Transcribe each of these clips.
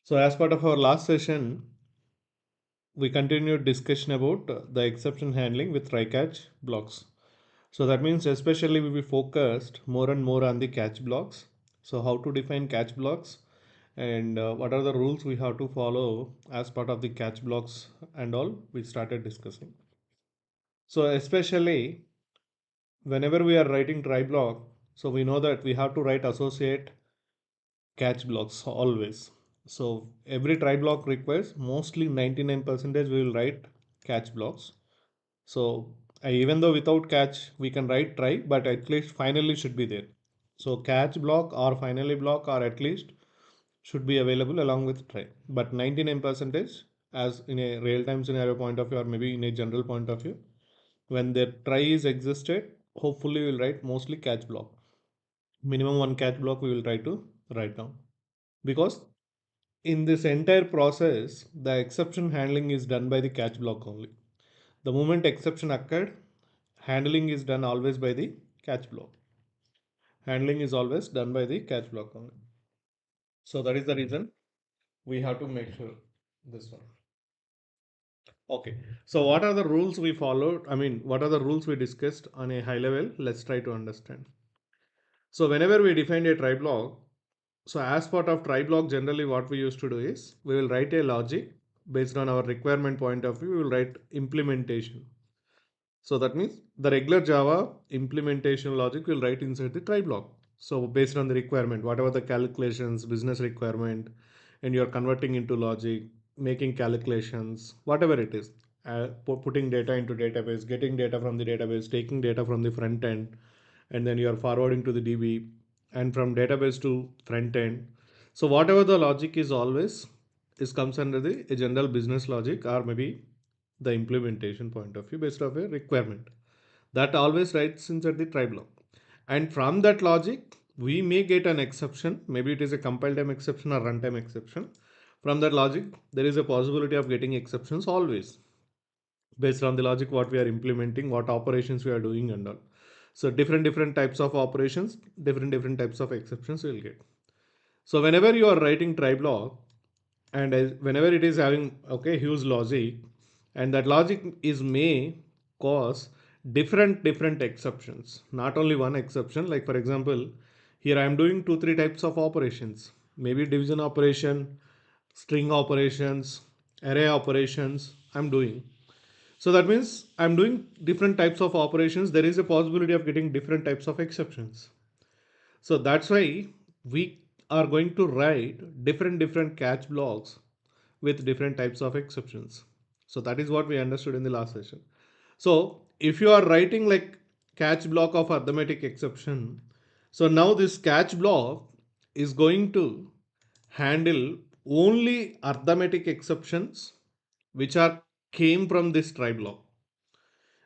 So as part of our last session, we continued discussion about the exception handling with try catch blocks. So that means especially we focused more and more on the catch blocks. So how to define catch blocks and what are the rules we have to follow as part of the catch blocks and all we started discussing. So especially whenever we are writing try block, so we know that we have to write associate catch blocks always. So every try block requires mostly 99% we will write catch blocks. So even though without catch we can write try, but at least finally should be there. So catch block or finally block or at least should be available along with try. But 99% as in a real time scenario point of view or maybe in a general point of view, when the try is existed, hopefully we will write mostly catch block. Minimum one catch block we will try to write down because in this entire process, the exception handling is done by the catch block only. The moment exception occurred, handling is done always by the catch block. Handling is always done by the catch block only. So that is the reason we have to make sure this one. Okay. So what are the rules we followed? I mean, what are the rules we discussed on a high level? Let's try to understand. So whenever we define a try block, so as part of try block, generally what we used to do is we will write a logic based on our requirement point of view. We will write implementation. So that means the regular Java implementation logic will write inside the try block. So based on the requirement, whatever the calculations, business requirement, and you're converting into logic, making calculations, whatever it is, putting data into database, getting data from the database, taking data from the front end, and then you are forwarding to the DB and from database to front end. So whatever the logic is always is comes under the a general business logic or maybe the implementation point of view based of a requirement that always writes inside the try block. And from that logic, we may get an exception. Maybe it is a compile time exception or runtime exception. From that logic, there is a possibility of getting exceptions always based on the logic what we are implementing, what operations we are doing and all. So different types of operations, different types of exceptions you will get. So whenever you are writing try block and whenever it is having okay huge logic and that logic is may cause different exceptions, not only one exception. Like for example, here I am doing two three types of operations, maybe division operation, string operations, array operations I'm doing. So that means I'm doing different types of operations. There is a possibility of getting different types of exceptions. So that's why we are going to write different catch blocks with different types of exceptions. So that is what we understood in the last session. So if you are writing like catch block of arithmetic exception, so now this catch block is going to handle only arithmetic exceptions which are came from this try block,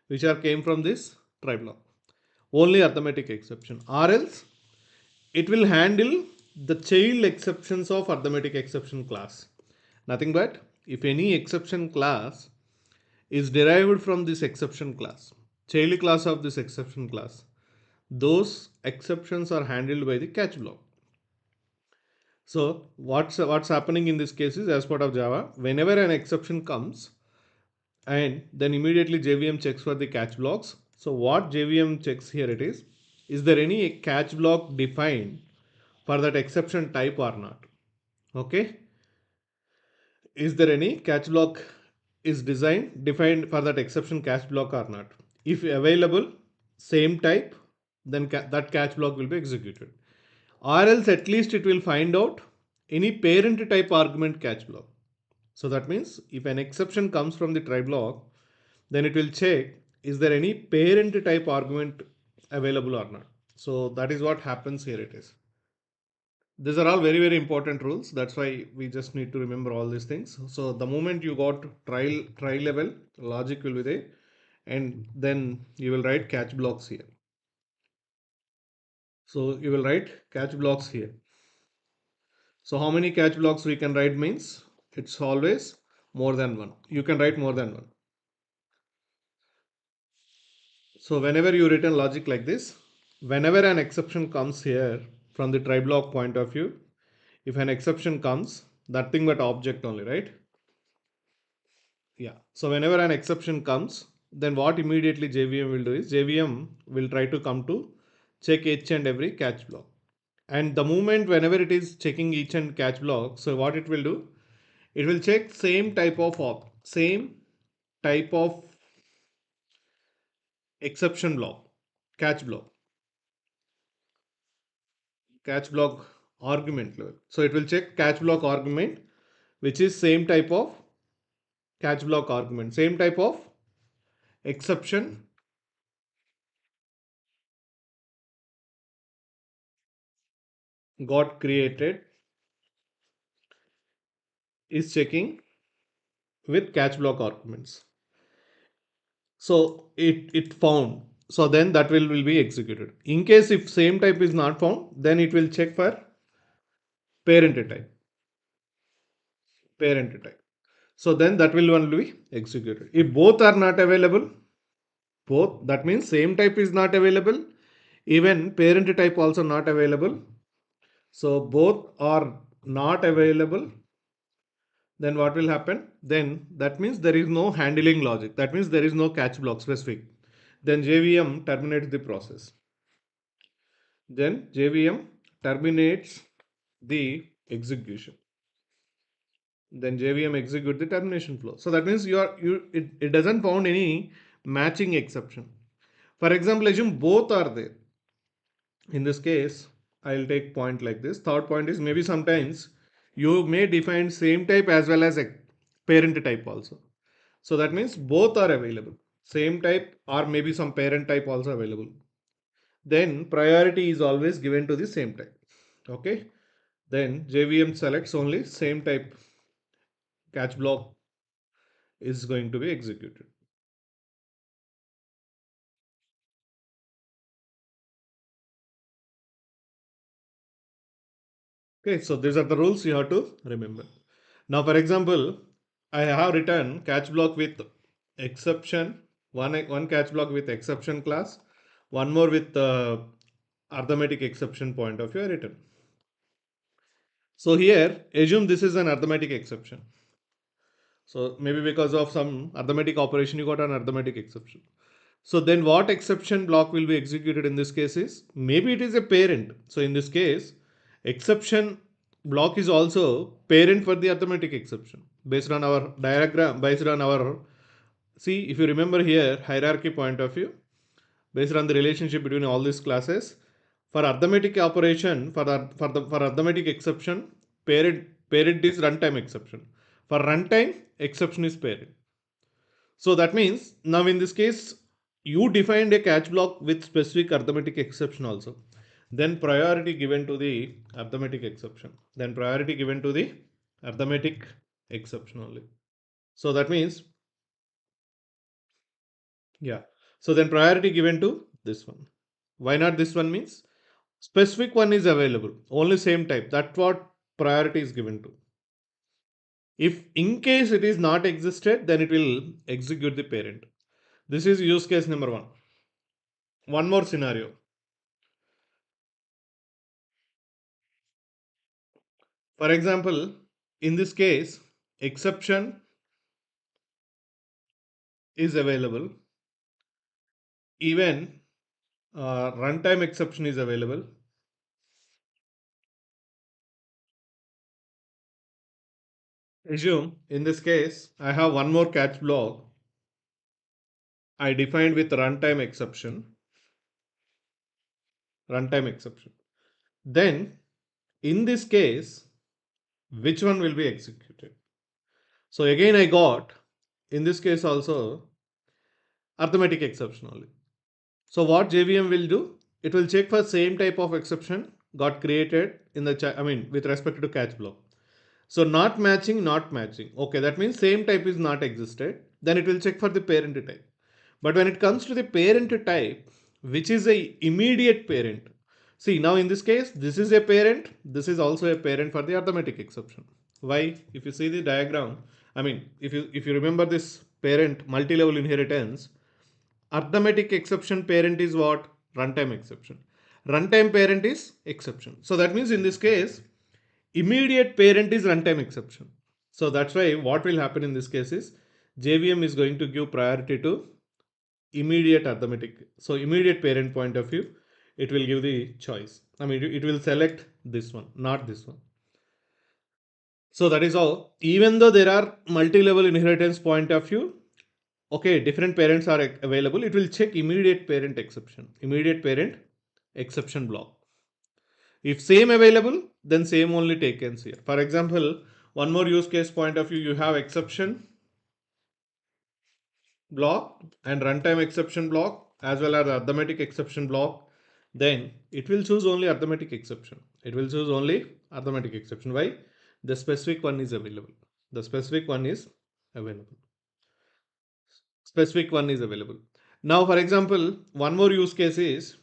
which are came from this try block, only arithmetic exception, or else it will handle the child exceptions of arithmetic exception class. Nothing but if any exception class is derived from this exception class, child class of this exception class, those exceptions are handled by the catch block. So what's happening in this case is as part of Java, whenever an exception comes, and then immediately JVM checks for the catch blocks. So what JVM checks here it is there any catch block defined for that exception type or not? Okay, is there any catch block is defined for that exception catch block or not? If available, same type, then that catch block will be executed. Or else at least it will find out any parent type argument catch block. So that means if an exception comes from the try block, then it will check is there any parent type argument available or not. So that is what happens here it is. These are all very important rules. That's why we just need to remember all these things. So the moment you got try level, logic will be there, and then you will write catch blocks here. So you will write catch blocks here. So how many catch blocks we can write means it's always more than one. You can write more than one. So whenever you written logic like this, whenever an exception comes here from the try block point of view, if an exception comes, nothing but object only, right? Yeah. So whenever an exception comes, then what immediately JVM will do is JVM will try to come to check each and every catch block. And the moment whenever it is checking each and catch block, so what it will do, it will check same type of exception block, catch block, catch block argument level. So it will check catch block argument, which is same type of catch block argument, same type of exception got created is checking with catch block arguments. So it found. So then that will be executed. In case if same type is not found, then it will check for parent type. Parent type. So then that will only be executed. If both are not available, both, that means same type is not available, even parent type also not available. So both are not available, then what will happen? Then that means there is no handling logic. That means there is no catch block specific. Then JVM terminates the process. Then JVM terminates the execution. Then JVM execute the termination flow. So that means it doesn't found any matching exception. For example, assume both are there. In this case, I'll take point like this. Third point is maybe sometimes you may define same type as well as a parent type also. So that means both are available. Same type or maybe some parent type also available. Then priority is always given to the same type. Okay. Then JVM selects only same type catch block is going to be executed. Okay, so these are the rules you have to remember. Now, for example, I have written catch block with exception, one catch block with exception class, one more with arithmetic exception point of view written. So here, assume this is an arithmetic exception. So maybe because of some arithmetic operation, you got an arithmetic exception. So then what exception block will be executed in this case is, maybe it is a parent. So in this case, exception block is also parent for the arithmetic exception. Based on our diagram, based on our, see if you remember here, hierarchy point of view, based on the relationship between all these classes, for arithmetic operation, for arithmetic exception, parent is runtime exception. For runtime, exception is parent. So that means now in this case, you defined a catch block with specific arithmetic exception also. Then priority given to the arithmetic exception. Then priority given to the arithmetic exception only. So that means, yeah. So then priority given to this one. Why not this one means? Specific one is available. Only same type. That's what priority is given to. If in case it is not existed, then it will execute the parent. This is use case number one. One more scenario. For example, in this case, exception is available, even runtime exception is available. Assume in this case, I have one more catch block I defined with runtime exception. Runtime exception. Then, in this case, which one will be executed? So again, I got in this case also arithmetic exception only. So what JVM will do? It will check for same type of exception got created in the with respect to catch block. So not matching, not matching. Okay, that means same type is not existed. Then it will check for the parent type. But when it comes to the parent type, which is a immediate parent. See, now in this case, this is a parent. This is also a parent for the arithmetic exception. Why? If you see the diagram, if you remember this parent multi-level inheritance, arithmetic exception parent is what? Runtime exception. Runtime parent is exception. So that means in this case, Immediate parent is runtime exception. So that's why what will happen in this case is JVM is going to give priority to immediate arithmetic. So immediate parent point of view, it will give the choice. I mean, it will select this one, not this one. So that is all. Even though there are multi-level inheritance point of view, okay, different parents are available. It will check immediate parent exception, immediate parent exception block. If same available, then same only takes here. For example, one more use case point of view, you have exception block and runtime exception block as well as arithmetic exception block. Then it will choose only arithmetic exception. It will choose only arithmetic exception. Why? The specific one is available. The specific one is available. Specific one is available. Now, for example, one more use case is,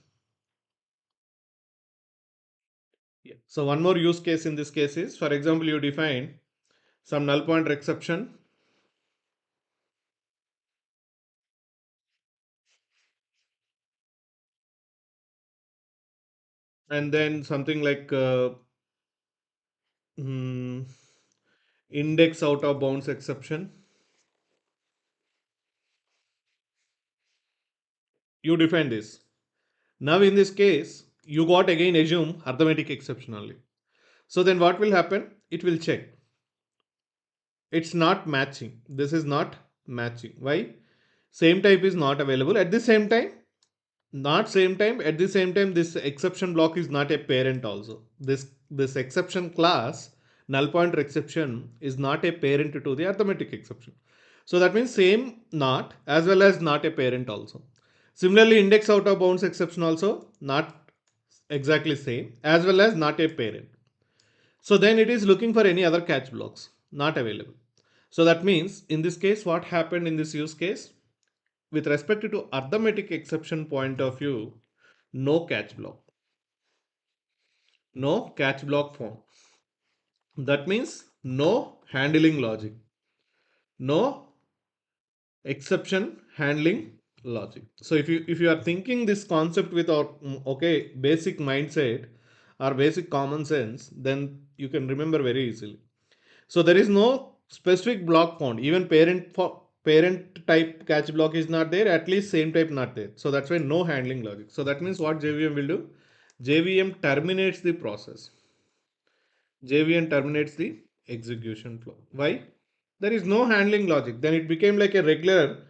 yeah. So one more use case in this case is, for example, you define some null pointer exception and then something like hmm, index out of bounds exception. You define this. Now in this case, you got again assume arithmetic exception only. So then what will happen? It will check. It's not matching. This is not matching. Why? Same type is not available. At the same time, not same time, at the same time, this exception block is not a parent also. This exception class, null pointer exception, is not a parent to the arithmetic exception. So that means same not as well as not a parent also. Similarly, index out of bounds exception also not exactly same as well as not a parent. So then it is looking for any other catch blocks not available. So that means in this case, what happened in this use case? With respect to arithmetic exception point of view, no catch block. No catch block form. That means no handling logic. No exception handling logic. So if you are thinking this concept with our okay basic mindset or basic common sense, then you can remember very easily. So there is no specific block found. Even parent type catch block is not there. At least same type not there. So that's why no handling logic. So that means what JVM will do? JVM terminates the process. JVM terminates the execution flow. Why? There is no handling logic. Then it became like a regular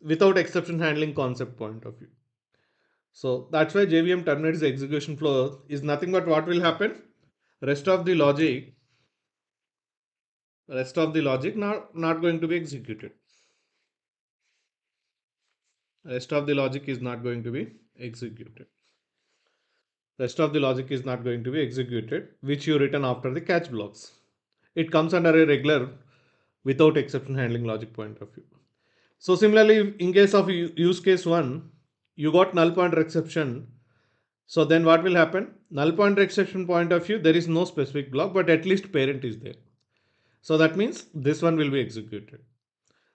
without exception handling concept point of view. So that's why JVM terminates the execution flow is nothing but what will happen? Rest of the logic, rest of the logic not going to be executed. Rest of the logic is not going to be executed. Rest of the logic is not going to be executed, which you return after the catch blocks. It comes under a regular without exception handling logic point of view. So similarly, in case of use case 1, you got null pointer exception. So then what will happen? Null pointer exception point of view, there is no specific block, but at least parent is there. So that means this one will be executed.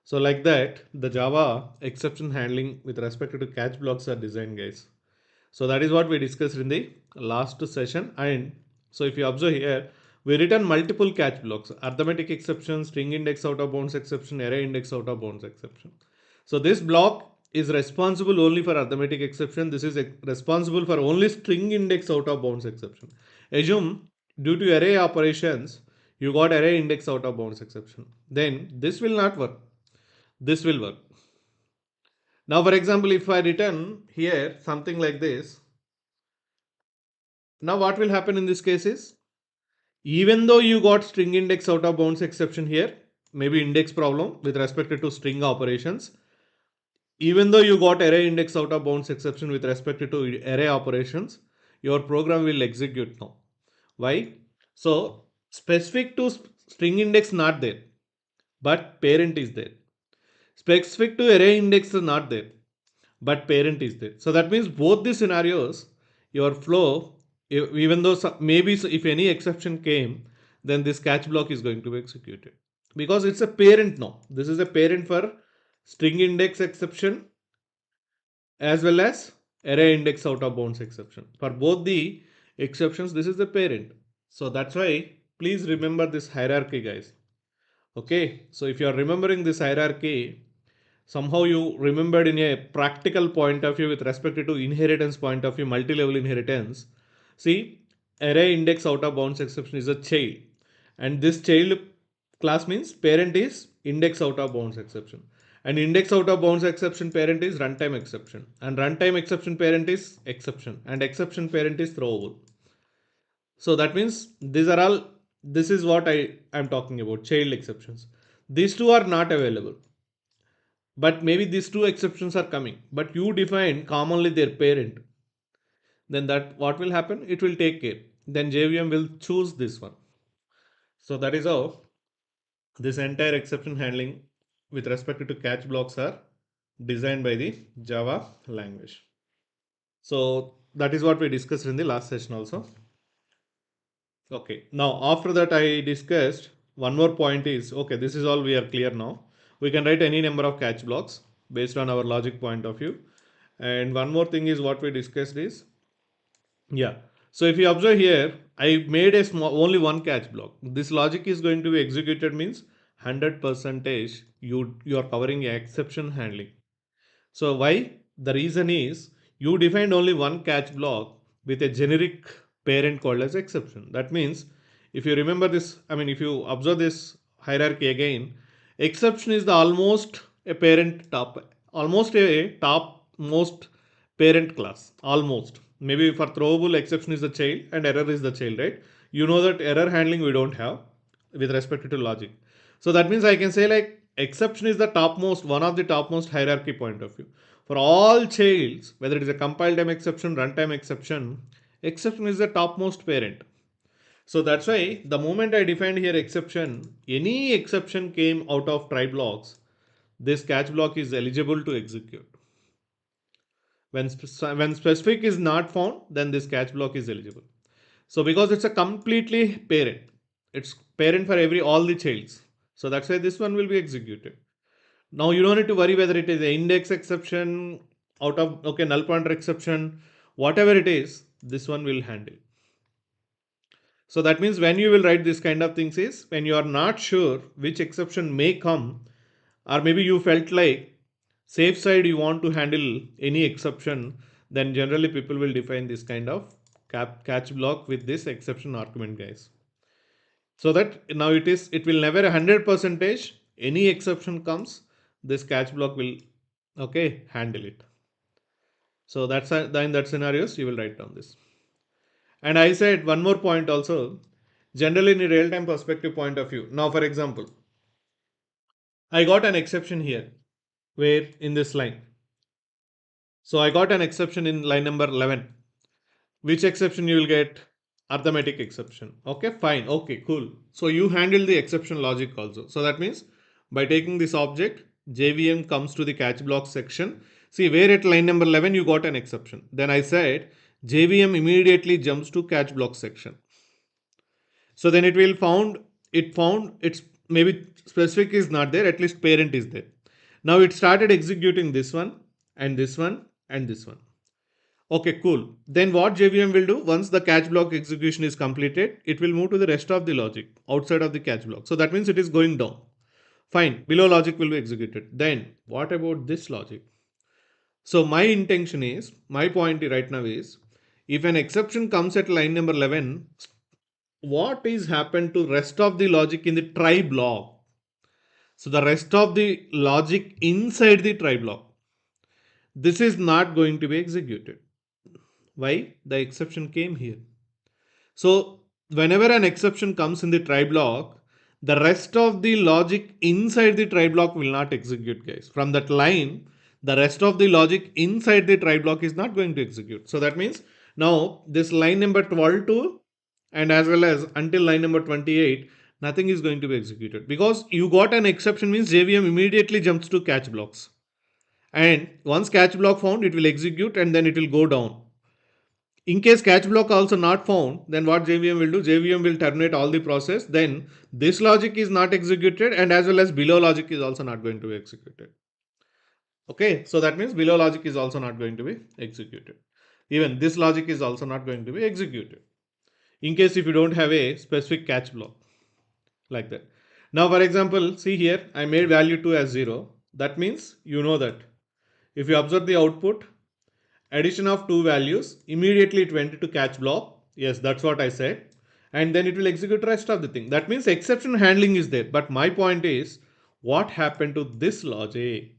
So like that, the Java exception handling with respect to catch blocks are designed, guys. So that is what we discussed in the last session. And so if you observe here, we written multiple catch blocks: arithmetic exception, string index out of bounds exception, array index out of bounds exception. So this block is responsible only for arithmetic exception. This is responsible for only string index out of bounds exception. Assume due to array operations, you got array index out of bounds exception. Then this will not work. This will work. Now, for example, if I return here something like this, now what will happen in this case is, even though you got string index out of bounds exception here, maybe index problem with respect to string operations, even though you got array index out of bounds exception with respect to array operations, your program will execute now. Why? So specific to string index not there, but parent is there. Specific to array index is not there, but parent is there. So that means both the scenarios, your flow, even though maybe if any exception came, then this catch block is going to be executed because it's a parent now. This is a parent for string index exception as well as array index out of bounds exception. For both the exceptions, this is the parent. So that's why please remember this hierarchy, guys. Okay, so if you are remembering this hierarchy, somehow you remembered in a practical point of view with respect to inheritance point of view, multi-level inheritance. See, array index out of bounds exception is a child, and this child class means parent is index out of bounds exception, and index out of bounds exception parent is runtime exception, and runtime exception parent is exception, and exception parent is throwable. So that means these are all, this is what I am talking about, child exceptions. These two are not available. But maybe these two exceptions are coming. But you define commonly their parent. Then that what will happen? It will take care. Then JVM will choose this one. So that is how this entire exception handling with respect to catch blocks are designed by the Java language. So that is what we discussed in the last session also. Okay, now after that I discussed one more point is, okay, this is all we are clear now. We can write any number of catch blocks based on our logic point of view. And one more thing is what we discussed is, yeah. So if you observe here, I made a small, only one catch block. This logic is going to be executed means 100 percentage you are covering a exception handling. So why? The reason is you defined only one catch block with a generic parent called as exception. That means if you remember this, I mean if you observe this hierarchy again, exception is the almost a parent top, almost a top most parent class, almost. Maybe for throwable exception is the child and error is the child, right? You know that error handling we don't have with respect to logic. So that means I can say like exception is the topmost, one of the topmost hierarchy point of view. For all childs, whether it is a compile time exception, runtime exception, exception is the topmost parent. So that's why the moment I defined here exception, any exception came out of try blocks, this catch block is eligible to execute. When specific is not found, then this catch block is eligible. So because it's a completely parent, it's parent for every all the childs. So that's why this one will be executed. Now you don't need to worry whether it is an index exception out of, okay, null pointer exception, whatever it is, this one will handle. So that means when you will write this kind of things is when you are not sure which exception may come, or maybe you felt like safe side you want to handle any exception, then generally people will define this kind of catch block with this exception argument, guys. So that now it will never 100 percentage any exception comes, this catch block will, okay, handle it. So that's in that scenarios you will write down this. And I said one more point also, generally in a real time perspective point of view. Now for example, I got an exception here where in this line. So I got an exception in line number 11. Which exception you will get? Arithmetic exception. Okay, fine. Okay, cool. So you handle the exception logic also. So that means by taking this object, JVM comes to the catch block section. See where at line number 11 you got an exception. Then I said JVM immediately jumps to catch block section. So then it found its maybe specific is not there, at least parent is there. Now it started executing this one and this one and this one. Okay, cool. Then what JVM will do, once the catch block execution is completed, it will move to the rest of the logic outside of the catch block. So that means it is going down. Fine, below logic will be executed. Then what about this logic? So my intention is, my point right now is, if an exception comes at line number 11, what is happened to rest of the logic in the try block? So the rest of the logic inside the try block, this is not going to be executed. Why? The exception came here. So whenever an exception comes in the try block, the rest of the logic inside the try block will not execute, guys. From that line, the rest of the logic inside the try block is not going to execute. So that means now this line number 12 to and as well as until line number 28, nothing is going to be executed because you got an exception means JVM immediately jumps to catch blocks. And once catch block found, it will execute and then it will go down. In case catch block also not found, then what JVM will do? JVM will terminate all the process. Then this logic is not executed and as well as below logic is also not going to be executed. Okay, so that means below logic is also not going to be executed. Even this logic is also not going to be executed. in case if you don't have a specific catch block like that. Now, for example, see here, I made value 2 as 0. That means you know that if you observe the output, addition of two values, immediately it went to catch block. Yes, that's what I said. And then it will execute rest of the thing. That means exception handling is there. But my point is, what happened to this logic?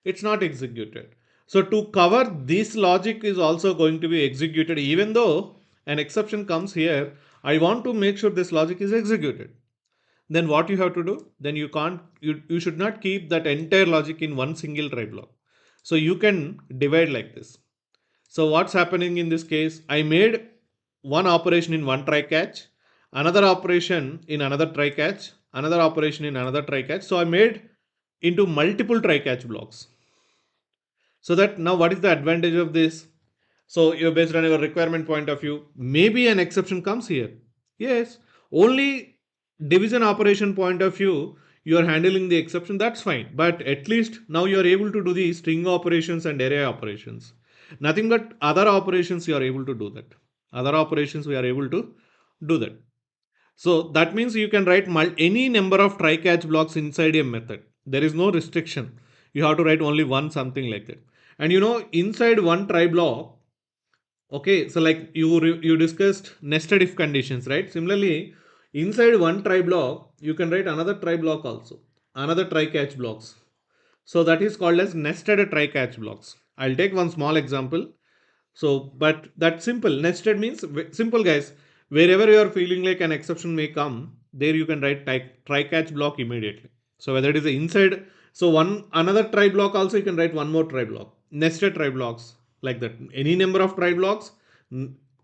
It's not executed. So to cover this logic is also going to be executed even though an exception comes here. I want to make sure this logic is executed. Then what you have to do? Then you should not keep that entire logic in one single try block. So you can divide like this. So what's happening in this case? I made one operation in one try catch, another operation in another try catch, another operation in another try catch. So I made into multiple try catch blocks. So that now what is the advantage of this? So you're based on your requirement point of view. Maybe an exception comes here. Yes. Only division operation point of view, you are handling the exception, that's fine. But at least now you are able to do the string operations and array operations. Nothing but other operations you are able to do that. Other operations we are able to do that. So that means you can write any number of try catch blocks inside a method. There is no restriction. You have to write only one something like that. And you know, inside one try block, okay, so like you discussed nested if conditions, right? Similarly, inside one try block, you can write another try block also, another try catch blocks. So that is called as nested try catch blocks. I'll take one small example. So, but that simple nested means simple guys. Wherever you are feeling like an exception may come, there you can write try catch block immediately. So whether it is inside, so one another try block also you can write one more try block, nested try blocks like that. Any number of try blocks,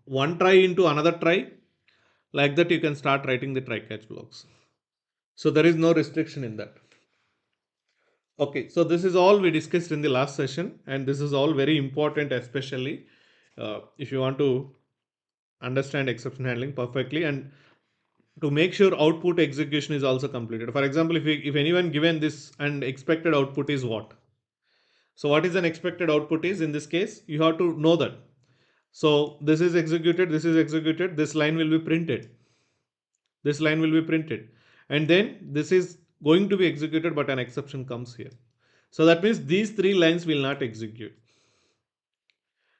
one try into another try, like that you can start writing the try catch blocks. So there is no restriction in that. Okay, so this is all we discussed in the last session, and this is all very important, especially if you want to understand exception handling perfectly and to make sure output execution is also completed. For example, if anyone given this and expected output is what? So what is an expected output is in this case, you have to know that. So this is executed, this line will be printed. This line will be printed. And then this is going to be executed, but an exception comes here. So that means these three lines will not execute.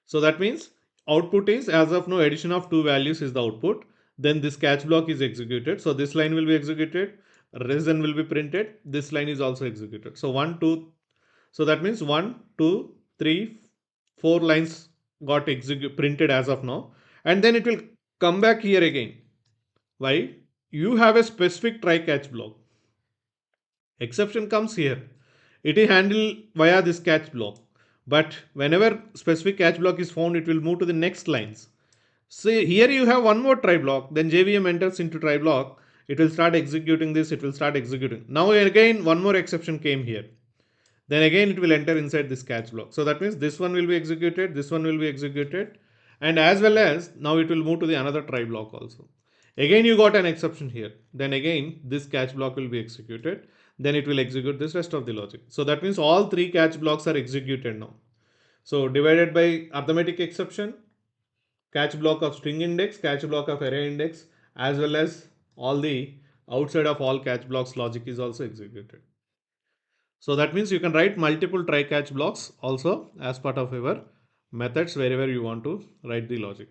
So that means output is as of now addition of two values is the output. Then this catch block is executed. So this line will be executed. Reason will be printed. This line is also executed. So one, two. So that means one, two, three, four lines got printed as of now. And then it will come back here again. Why? You have a specific try catch block. Exception comes here. It is handled via this catch block. But whenever specific catch block is found, it will move to the next lines. So here you have one more try block. Then JVM enters into try block. It will start executing this. It will start executing. Now again one more exception came here. Then again it will enter inside this catch block. So that means this one will be executed. This one will be executed. And as well as now it will move to the another try block also. Again you got an exception here. Then again this catch block will be executed. Then it will execute this rest of the logic. So that means all three catch blocks are executed now. So divided by arithmetic exception, catch block of string index, catch block of array index, as well as all the outside of all catch blocks logic is also executed. So that means you can write multiple try catch blocks also as part of your methods wherever you want to write the logic.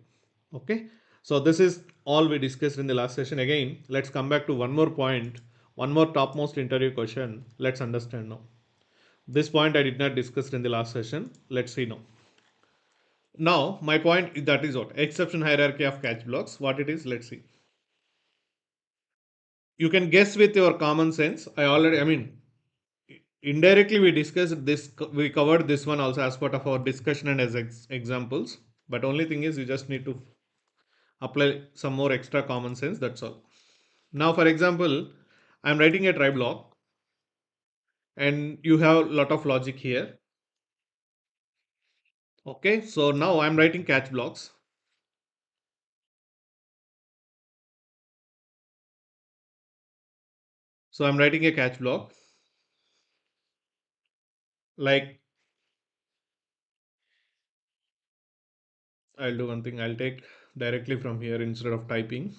Okay. So this is all we discussed in the last session. Again, let's come back to one more point, one more topmost interview question. Let's understand now. This point I did not discuss in the last session. Let's see now. Now, my point that is what? Exception hierarchy of catch blocks. What it is, let's see. You can guess with your common sense. I mean, indirectly we discussed this, we covered this one also as part of our discussion and as examples. But only thing is you just need to apply some more extra common sense, that's all. Now, for example, I'm writing a try block and you have a lot of logic here. Okay, so now I'm writing catch blocks. So I'm writing a catch block like I'll do one thing. I'll take directly from here instead of typing.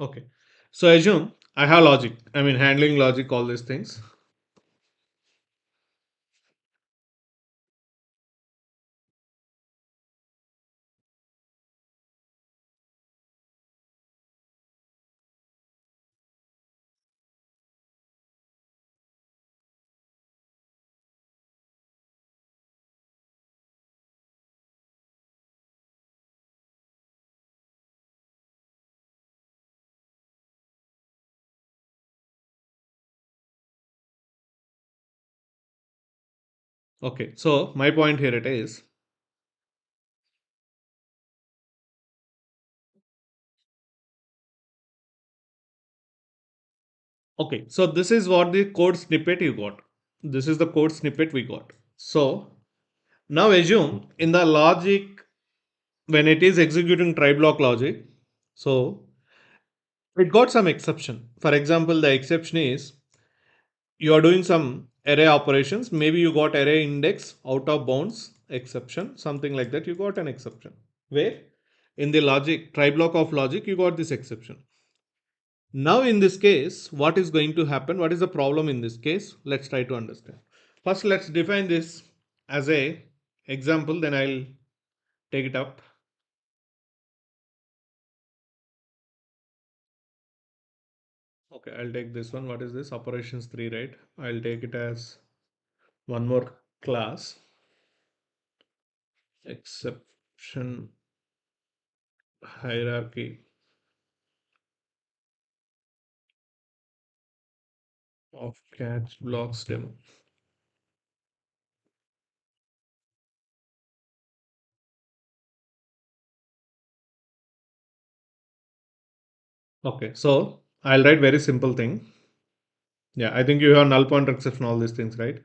Okay. So assume I have logic. I mean handling logic, all these things. Okay. So my point here it is. Okay. So this is what the code snippet you got. This is the code snippet we got. So now assume in the logic when it is executing try block logic, so it got some exception. For example, the exception is you are doing some array operations. Maybe you got array index out of bounds exception, something like that. You got an exception. Where in the logic, try block of logic, you got this exception. Now, in this case, what is going to happen? What is the problem in this case? Let's try to understand. First, let's define this as a example, then I'll take it up. Okay, I'll take this one. What is this? Operations 3, right? I'll take it as one more class. Exception hierarchy of catch blocks demo. Okay, so I'll write very simple thing. Yeah, I think you have null pointer exception, all these things, right?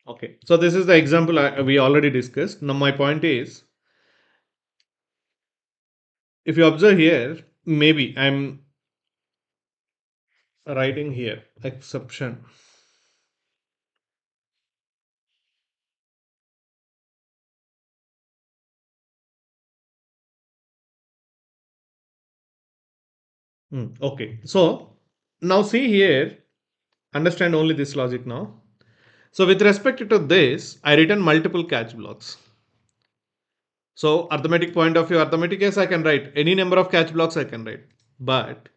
Okay, so this is the example we already discussed. Now my point is, if you observe here, maybe I'm writing here exception. Okay, so now see here, understand only this logic now. So with respect to this, I written multiple catch blocks. So arithmetic point of view, arithmetic case I can write any number of catch blocks I can write. But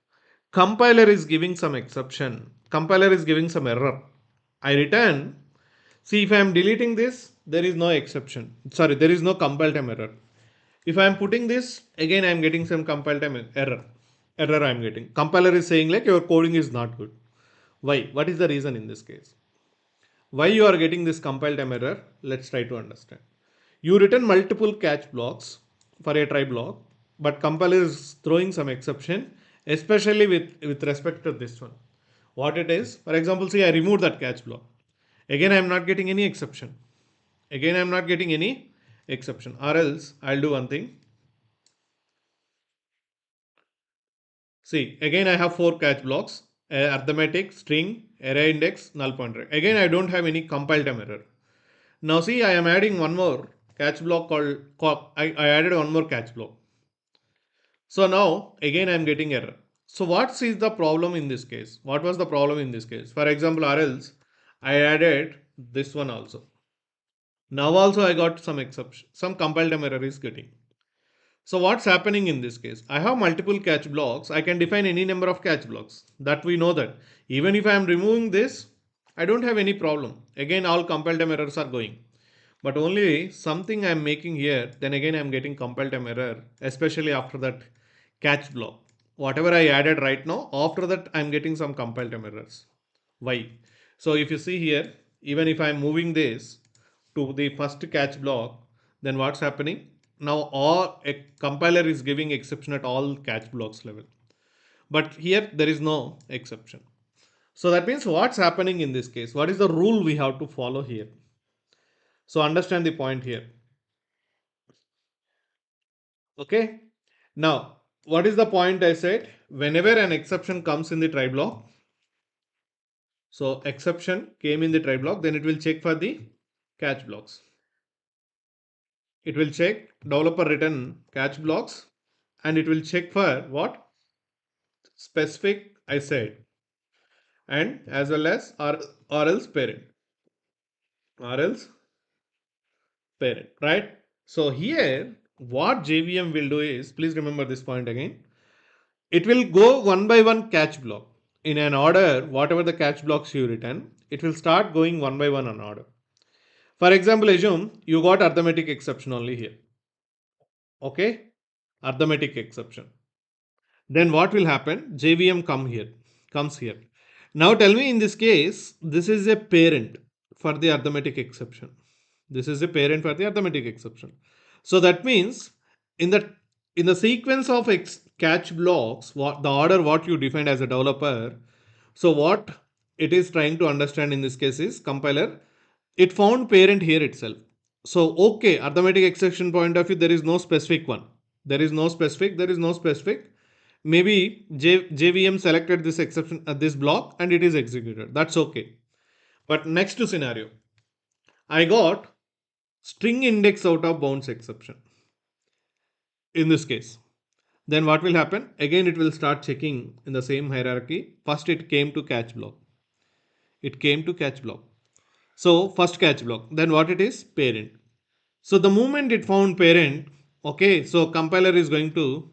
compiler is giving some exception. Compiler is giving some error. I return. See if I am deleting this, there is no exception. Sorry, there is no compile time error. If I am putting this, again I am getting some compile time error. Error I am getting. Compiler is saying like your coding is not good. Why? What is the reason in this case? Why you are getting this compile time error? Let's try to understand. You written multiple catch blocks for a try block, but compiler is throwing some exception, especially with respect to this one. What it is, for example, see I removed that catch block. Again, I am not getting any exception. Again, I am not getting any exception. Or else I'll do one thing. See, again I have four catch blocks: arithmetic, string, array index, null pointer. Again, I don't have any compile time error. Now see, I am adding one more catch block called I added one more catch block. So now again I am getting error. So what is the problem in this case? What was the problem in this case? For example, or else I added this one also. Now also I got some exception. Some compile time error is getting. So what's happening in this case? I have multiple catch blocks. I can define any number of catch blocks. That we know that. Even if I am removing this, I don't have any problem. Again, all compile time errors are going. But only something I am making here, then again I am getting compile time error, especially after that catch block. Whatever I added right now, after that I am getting some compile time errors. Why? So if you see here, even if I am moving this to the first catch block, then what's happening? Now all a compiler is giving exception at all catch blocks level. But here there is no exception. So that means what's happening in this case? What is the rule we have to follow here? So understand the point here. Okay. Now, what is the point I said? Whenever an exception comes in the try block, so exception came in the try block, then it will check for the catch blocks. It will check developer written catch blocks and it will check for what? Specific I said, and as well as or else parent. Or else parent, right? So here what JVM will do is, please remember this point again, it will go one by one catch block in an order, whatever the catch blocks you written, it will start going one by one on order. For example, assume you got arithmetic exception only here. Okay, arithmetic exception. Then what will happen? JVM comes here. Now tell me, in this case, this is a parent for the arithmetic exception. This is a parent for the arithmetic exception. So that means in the in the sequence of catch blocks, what the order what you defined as a developer. So what it is trying to understand in this case is compiler. It found parent here itself. So okay, arithmetic exception point of view, there is no specific one. There is no specific. There is no specific. Maybe JVM selected this exception this block and it is executed. That's okay. But next scenario, I got string index out of bounds exception in this case. Then what will happen? Again, it will start checking in the same hierarchy. First, it came to catch block. It came to catch block. So first catch block. Then what it is? Parent. So the moment it found parent, okay, so compiler is going to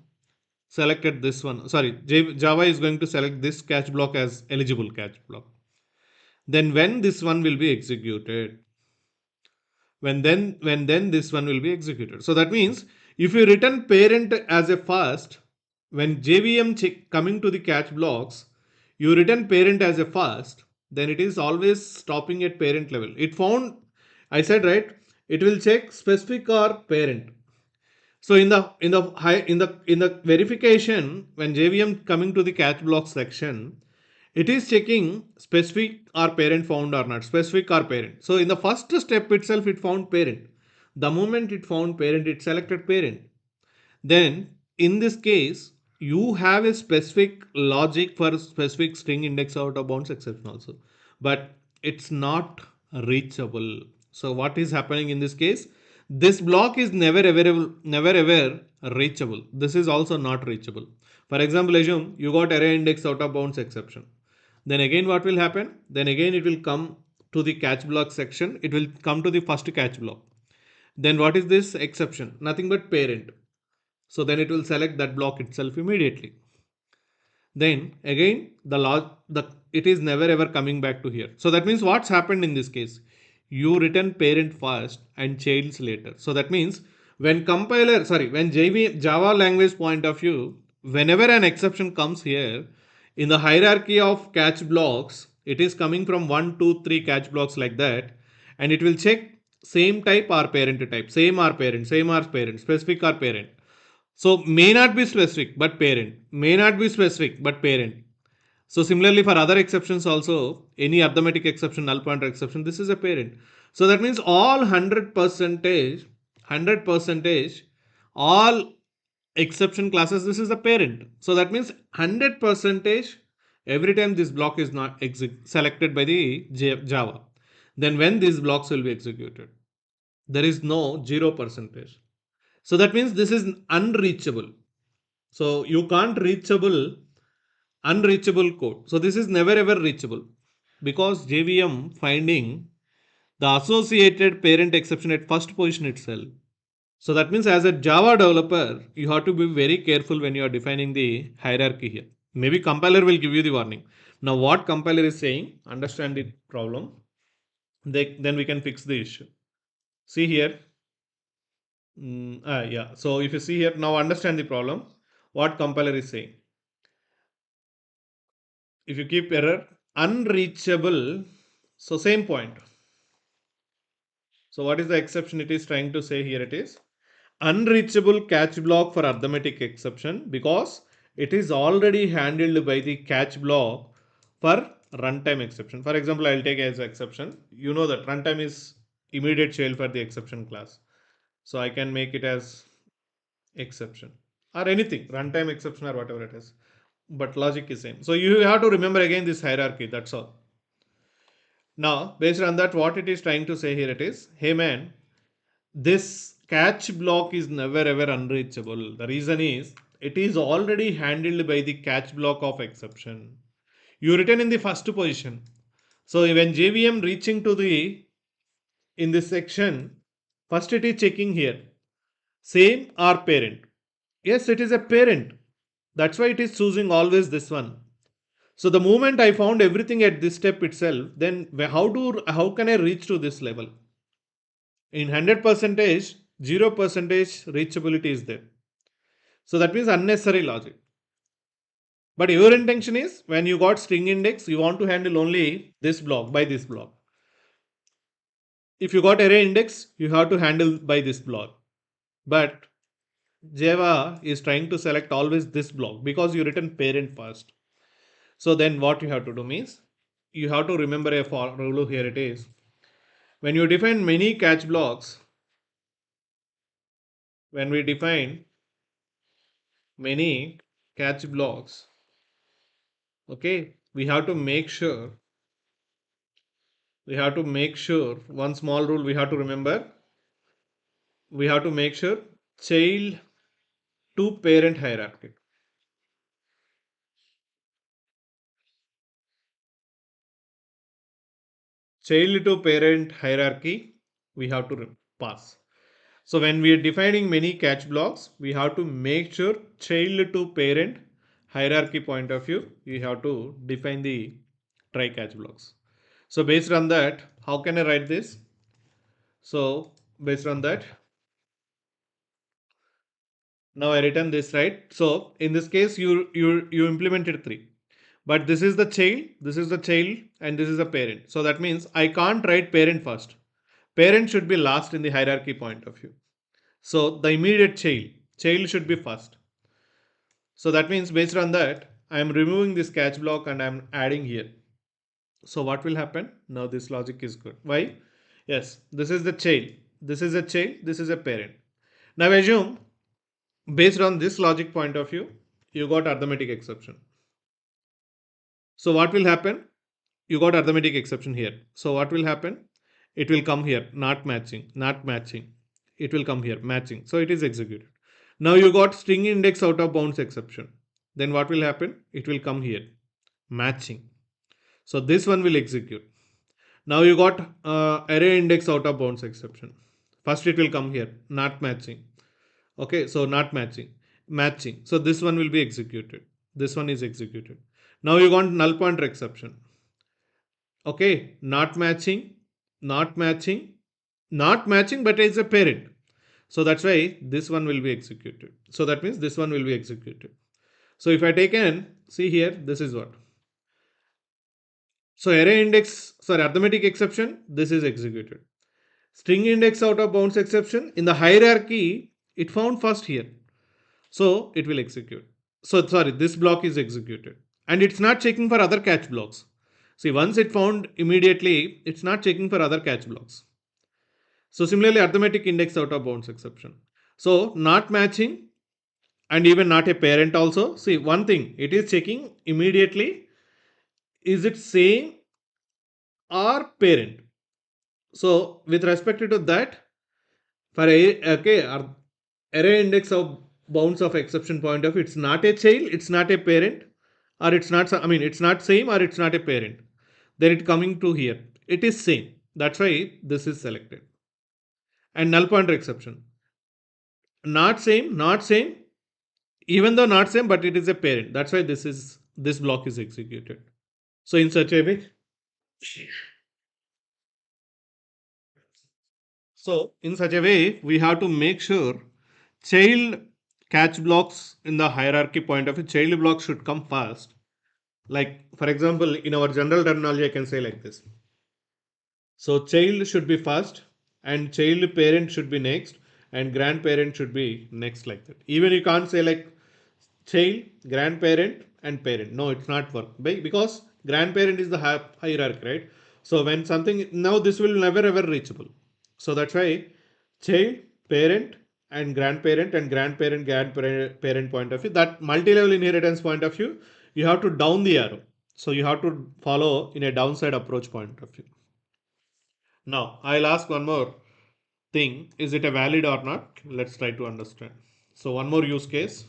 select at this one. Sorry, Java is going to select this catch block as eligible catch block. Then when this one will be executed, when then this one will be executed. So that means if you return parent as a first, when JVM coming to the catch blocks, you return parent as a first, then it is always stopping at parent level. It found, I said right, it will check specific or parent. So in the verification, when JVM coming to the catch block section, it is checking specific or parent found or not, specific or parent. So in the first step itself, it found parent. The moment it found parent, it selected parent. Then in this case, you have a specific logic for specific string index out of bounds exception also, but it's not reachable. So what is happening in this case? This block is never ever reachable. This is also not reachable. For example, assume you got array index out of bounds exception. Then again what will happen? Then again it will come to the catch block section. It will come to the first catch block. Then what is this exception? Nothing but parent. So then it will select that block itself immediately. Then again the it is never ever coming back to here. So that means what's happened in this case? You return parent first and childs later. So that means when when Java language point of view, whenever an exception comes here in the hierarchy of catch blocks, it is coming from 1, 2, 3 catch blocks like that, and it will check same type or parent type, same or parent, specific or parent. So may not be specific but parent, may not be specific but parent. So similarly for other exceptions also, any arithmetic exception, null pointer exception, this is a parent. So that means all 100 percentage, all exception classes, this is the parent. So that means 100 percentage every time this block is not selected by the Java. Then when these blocks will be executed, there is no 0 percentage. So that means this is unreachable. So you can't unreachable code. So this is never ever reachable because JVM finding the associated parent exception at first position itself. So that means as a Java developer, you have to be very careful when you are defining the hierarchy here. Maybe compiler will give you the warning. Now what compiler is saying, understand the problem, then we can fix the issue. See here. Yeah. So if you see here, now understand the problem, what compiler is saying. If you keep error unreachable, so same point. So what is the exception it is trying to say here? It is unreachable catch block for arithmetic exception because it is already handled by the catch block for runtime exception. For example, I'll take as exception. You know that runtime is immediate child for the exception class. So I can make it as exception or anything, runtime exception or whatever it is. But logic is same. So you have to remember again this hierarchy. That's all. Now, based on that, what it is trying to say here it is, hey man, this catch block is never ever unreachable. The reason is it is already handled by the catch block of exception. You written in the first position. So when JVM reaching to the in this section, first it is checking here. Same or parent. Yes, it is a parent. That's why it is choosing always this one. So the moment I found everything at this step itself, then how can I reach to this level? In 100 percentage, 0 percentage reachability is there. So that means unnecessary logic. But your intention is when you got string index, you want to handle only this block by this block. If you got array index, you have to handle by this block. But Java is trying to select always this block because you written parent first. So then what you have to do means you have to remember a for rule here it is. When you define many catch blocks, when we define many catch blocks, okay, we have to make sure one small rule we have to remember. We have to make sure child to parent hierarchy. Child to parent hierarchy we have to pass. So when we are defining many catch blocks, we have to make sure child to parent hierarchy point of view, we have to define the try catch blocks. So based on that, how can I write this? So based on that, now I written this, right? So in this case, you implemented three, but this is the child, and this is the parent. So that means I can't write parent first. Parent should be last in the hierarchy point of view. So the immediate child should be first. So that means based on that, I am removing this catch block and I am adding here. So what will happen? Now this logic is good. Why? Yes, this is the child. This is a child. This is a parent. Now assume based on this logic point of view, you got arithmetic exception. So what will happen? You got arithmetic exception here. So what will happen? It will come here, not matching, not matching. It will come here, matching. So it is executed. Now you got string index out of bounds exception. Then what will happen? It will come here, matching. So this one will execute. Now you got array index out of bounds exception. First it will come here, not matching. Okay, so not matching, matching. So this one will be executed. This one is executed. Now you got null pointer exception. Okay, not matching, not matching, not matching, but it's a parent. So that's why this one will be executed. So that means this one will be executed. So if I take n, see here, this is what. So array index, sorry, arithmetic exception, this is executed. String index out of bounds exception, in the hierarchy, it found first here. So it will execute. So sorry, this block is executed. And it's not checking for other catch blocks. See, once it found immediately, it's not checking for other catch blocks. So similarly, arithmetic index out of bounds exception. So not matching and even not a parent also. See, one thing, it is checking immediately, is it same or parent? So with respect to that, for a okay, array index of bounds of exception point of view, it's not a child, it's not a parent, or it's not, I mean, it's not same or it's not a parent. Then it coming to here, it is same. That's why this is selected. And null pointer exception, not same, not same, even though not same, but it is a parent. That's why this block is executed. So in such a way, we have to make sure child catch blocks in the hierarchy point of view, child blocks should come first. Like for example, in our general terminology, I can say like this. So child should be first and child parent should be next, and grandparent should be next, like that. Even you can't say like child, grandparent, and parent. No, it's not work. Because grandparent is the hierarchy, right? So when something, now this will never ever reachable. So that's why child, parent, and grandparent point of view. That multi-level inheritance point of view, you have to down the arrow. So you have to follow in a downside approach point of view. Now I'll ask one more thing. Is it a valid or not? Let's try to understand. So one more use case.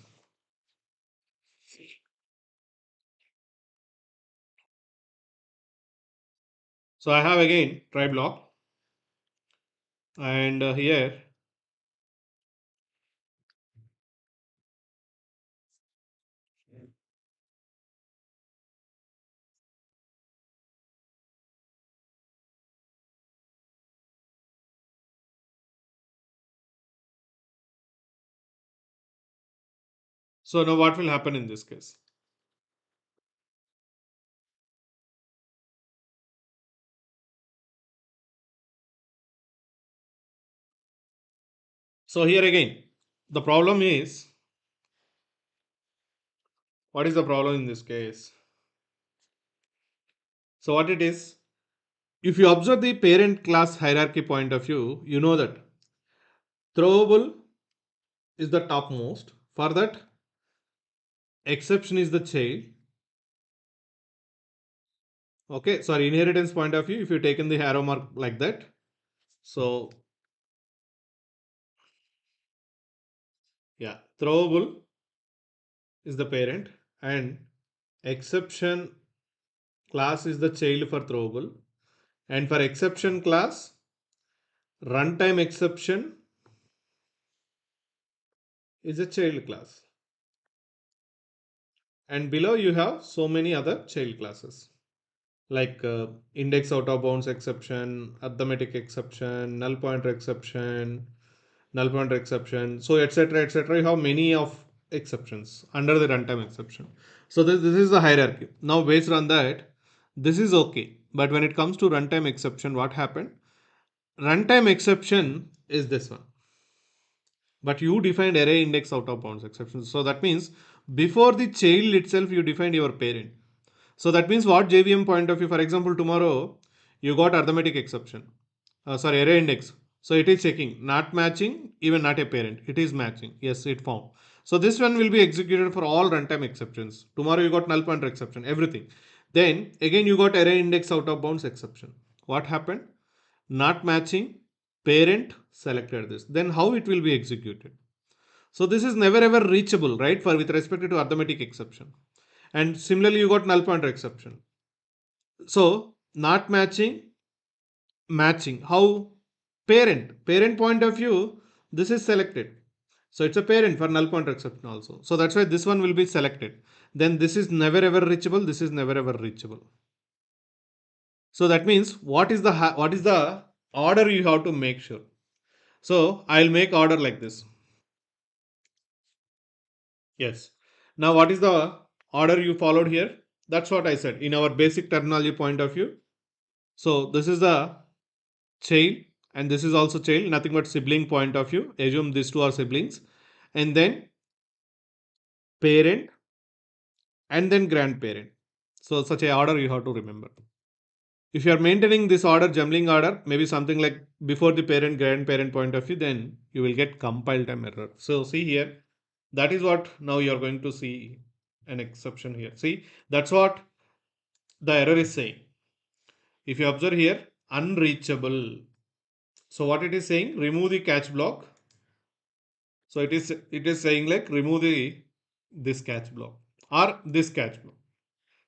So I have again try block, and here, so now what will happen in this case? So here again, the problem is, what is the problem in this case? So what it is, if you observe the parent class hierarchy point of view, you know that throwable is the topmost. For that, exception is the child. Okay, sorry, inheritance point of view, if you taken the arrow mark like that. So yeah, throwable is the parent, and exception class is the child for throwable, and for exception class, runtime exception is a child class, and below you have so many other child classes like index out of bounds exception, arithmetic exception, null pointer exception, so etc etc. You have many of exceptions under the runtime exception. So this is the hierarchy. Now based on that, this is okay, but when it comes to runtime exception, what happened? Runtime exception is this one, but you defined array index out of bounds exception. So that means before the child itself, you defined your parent. So that means what JVM point of view, for example, tomorrow you got arithmetic exception, sorry, array index. So it is checking, not matching, even not a parent. It is matching. Yes, it found. So this one will be executed for all runtime exceptions. Tomorrow you got null pointer exception, everything. Then again you got array index out of bounds exception. What happened? Not matching, parent selected this. Then how it will be executed? So this is never ever reachable, right? For with respect to arithmetic exception. And similarly, you got null pointer exception. So not matching, matching. How? Parent point of view, this is selected. So it's a parent for null pointer exception also. So that's why this one will be selected. Then this is never ever reachable. This is never ever reachable. So that means what is the order you have to make sure. So I'll make order like this. Yes. Now what is the order you followed here? That's what I said in our basic terminology point of view. So this is the child, and this is also child, nothing but sibling point of view. Assume these two are siblings, and then parent, and then grandparent. So such a order you have to remember. If you are maintaining this order, jumbling order, maybe something like before the parent grandparent point of view, then you will get compile time error. So see here, that is what now you are going to see an exception here. See, that's what the error is saying. If you observe here, unreachable. So what it is saying, remove the catch block. So it is saying like remove the this catch block or this catch block.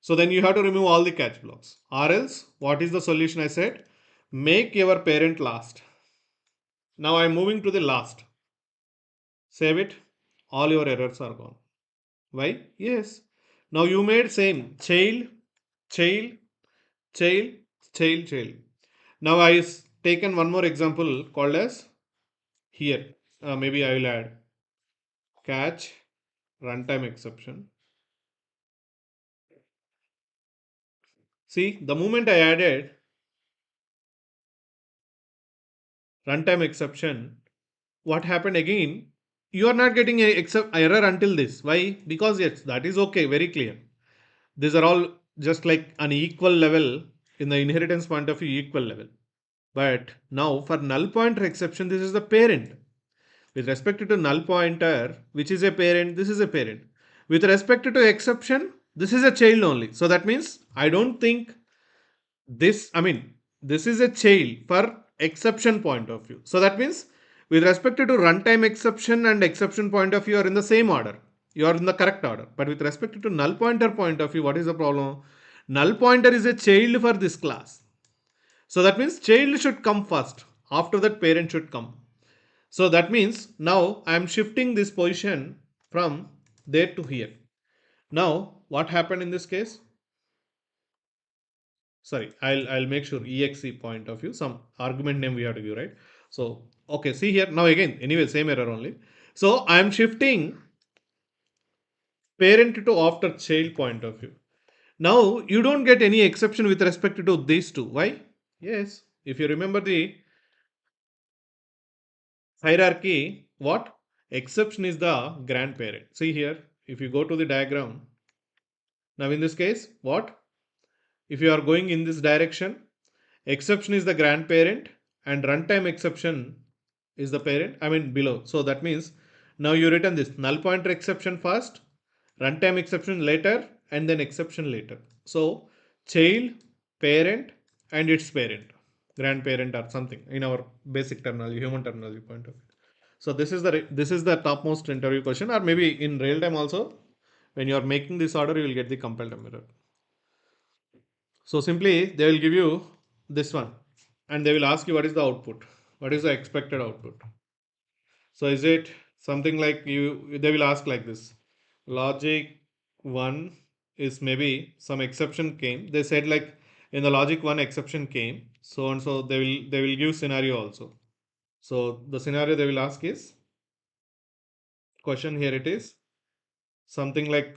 So then you have to remove all the catch blocks. Or else, what is the solution? I said, make your parent last. Now I'm moving to the last. Save it. All your errors are gone. Why? Yes. Now you made same child, child, child, child, child. Now I taken one more example called as here. Maybe I will add catch runtime exception. See, the moment I added runtime exception, what happened again? You are not getting a except error until this. Why? Because yes, that is okay, very clear. These are all just like an equal level in the inheritance point of view, equal level. But now for null pointer exception, this is the parent. With respect to null pointer, which is a parent, this is a parent. With respect to exception, this is a child only. So that means I don't think this, I mean, this is a child for exception point of view. So that means with respect to runtime exception and exception point of view are in the same order. You are in the correct order. But with respect to null pointer point of view, what is the problem? Null pointer is a child for this class. So that means child should come first. After that, parent should come. So that means now I am shifting this position from there to here. Now, what happened in this case? Sorry, I'll make sure exe point of view, some argument name we have to give, right? So, okay, see here, now again, anyway, same error only. So I am shifting parent to after child point of view. Now, you don't get any exception with respect to these two. Why? Yes, if you remember the hierarchy, what? Exception is the grandparent. See here, if you go to the diagram, now in this case, what? If you are going in this direction, exception is the grandparent and runtime exception is the parent, I mean below. So that means now you written this null pointer exception first, runtime exception later, and then exception later. So child, parent, and its parent, grandparent or something in our basic terminology, human terminology point of view. So this is the topmost interview question, or maybe in real time also. When you are making this order, you will get the compiled error. So simply they will give you this one and they will ask you what is the output, what is the expected output. So is it something like they will ask like this. Logic 1 is maybe some exception came. They said like in the logic 1 exception came. So and so they will give scenario also. So the scenario they will ask is question here it is something like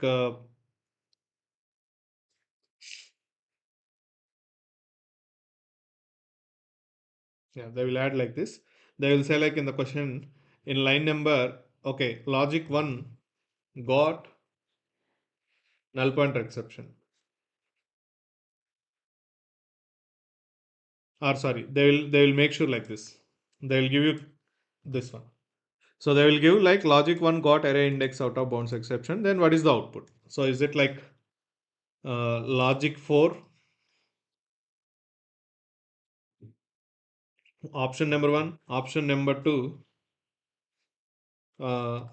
yeah, they will add like this. They will say like in the question in line number, okay, logic 1 got null pointer exception. Or sorry, they will make sure like this. They will give you this one. So they will give like logic 1 got array index out of bounds exception. Then what is the output? So is it like logic 4 option number 1, option number 2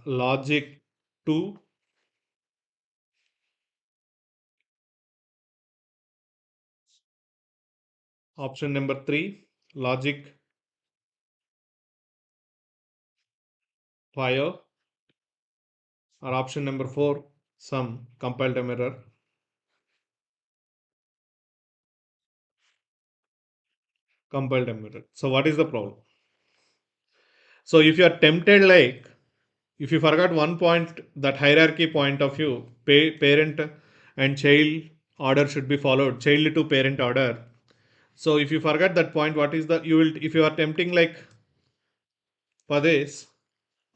logic 2, option number 3 logic 5, or option number 4 some compiled time error. Compiled time error. So what is the problem? So if you are tempted like if you forgot one point, that hierarchy point of view, parent and child order should be followed, child to parent order. So if you forget that point, what is the you will if you are tempting like for this,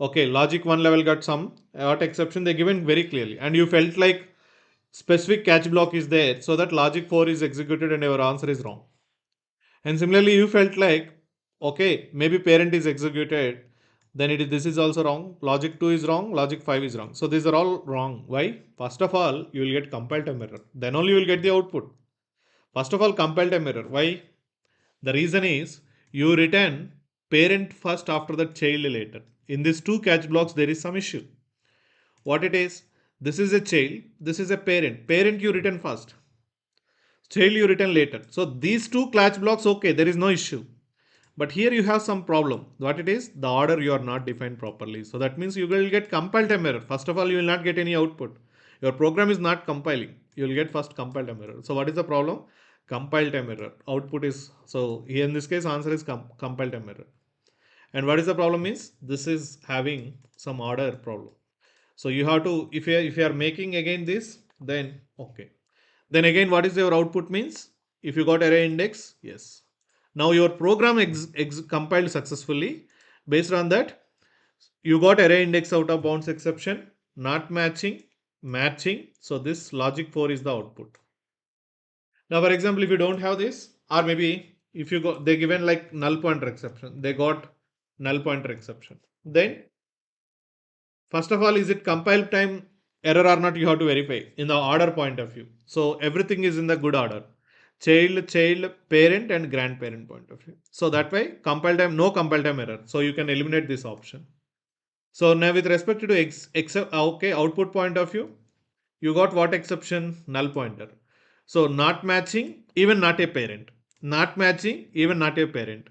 okay, logic 1 level got some what exception they given very clearly, and you felt like specific catch block is there, so that logic 4 is executed and your answer is wrong. And similarly, you felt like, okay, maybe parent is executed, then this is also wrong. Logic 2 is wrong, logic 5 is wrong. So these are all wrong. Why? First of all, you will get compile time error. Then only you will get the output. First of all, compile time error. Why? The reason is you return parent first, after that child later. In these two catch blocks, there is some issue. What it is? This is a child, this is a parent. Parent you return first, child you return later. So these two catch blocks, okay, there is no issue. But here you have some problem. What it is? The order you are not defined properly. So that means you will get compile time error. First of all, you will not get any output. Your program is not compiling. You will get first compile time error. So what is the problem? Compile time error. Output is, so here in this case, answer is compile time error. And what is the problem is? This is having some order problem. So you have to, if you are making again this, then okay. Then again, what is your output means? If you got array index, yes. Now your program compiled successfully. Based on that, you got array index out of bounds exception, not matching, matching. So this logic 4 is the output. Now, for example, if you don't have this, or maybe if you go, they given like null pointer exception, they got null pointer exception. Then, first of all, is it compile time error or not? You have to verify in the order point of view. So everything is in the good order. Child, parent, and grandparent point of view. So that way, compile time, no compile time error. So you can eliminate this option. So now with respect to okay, output point of view, you got what exception? Null pointer. So not matching, even not a parent. Not matching, even not a parent.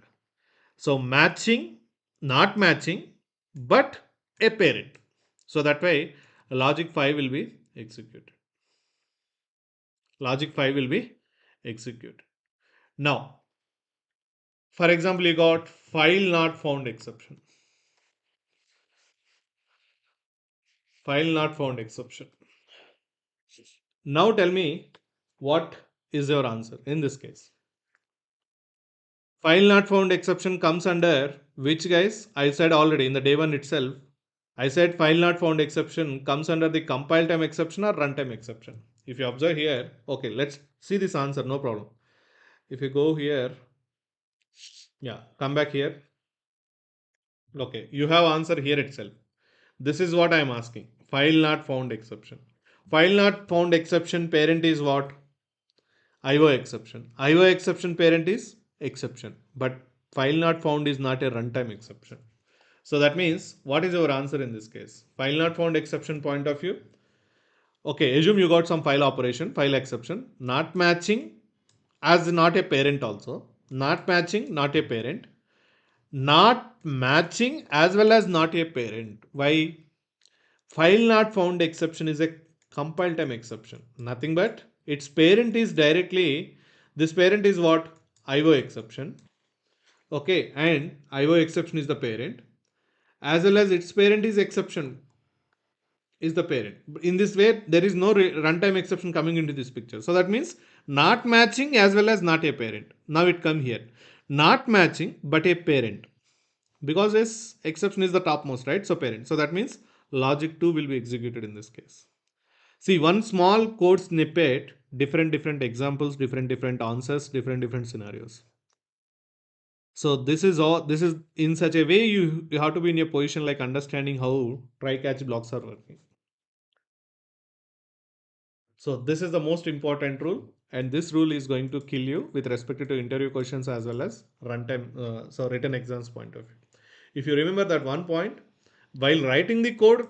So matching, not matching, but a parent. So that way, logic 5 will be executed. Logic 5 will be executed. Now, for example, you got file not found exception. File not found exception. Now tell me what is your answer in this case. File not found exception comes under which, guys? I said already in the day one itself. I said file not found exception comes under the compile time exception or runtime exception. If you observe here, okay, let's see this answer, no problem. If you go here, yeah, come back here. Okay, you have answer here itself. This is what I am asking. File not found exception. File not found exception parent is what? IO exception. IO exception parent is exception. But file not found is not a runtime exception. So that means what is your answer in this case? File not found exception point of view. Okay, assume you got some file operation, file exception, not matching as not a parent also. Not matching, not a parent. Not matching as well as not a parent. Why? File not found exception is a compile time exception. Nothing but its parent is directly, this parent is what? IO exception. Okay, and IO exception is the parent, as well as its parent is exception, is the parent. In this way, there is no runtime exception coming into this picture. So that means not matching as well as not a parent. Now it come here. Not matching but a parent. Because this exception is the topmost, right? So parent. So that means logic 2 will be executed in this case. See, one small code snippet, different examples, different answers, different scenarios. So this is all, this is in such a way you have to be in a position like understanding how try catch blocks are working. So this is the most important rule, and this rule is going to kill you with respect to interview questions as well as runtime, so written exams point of view. If you remember that one point, while writing the code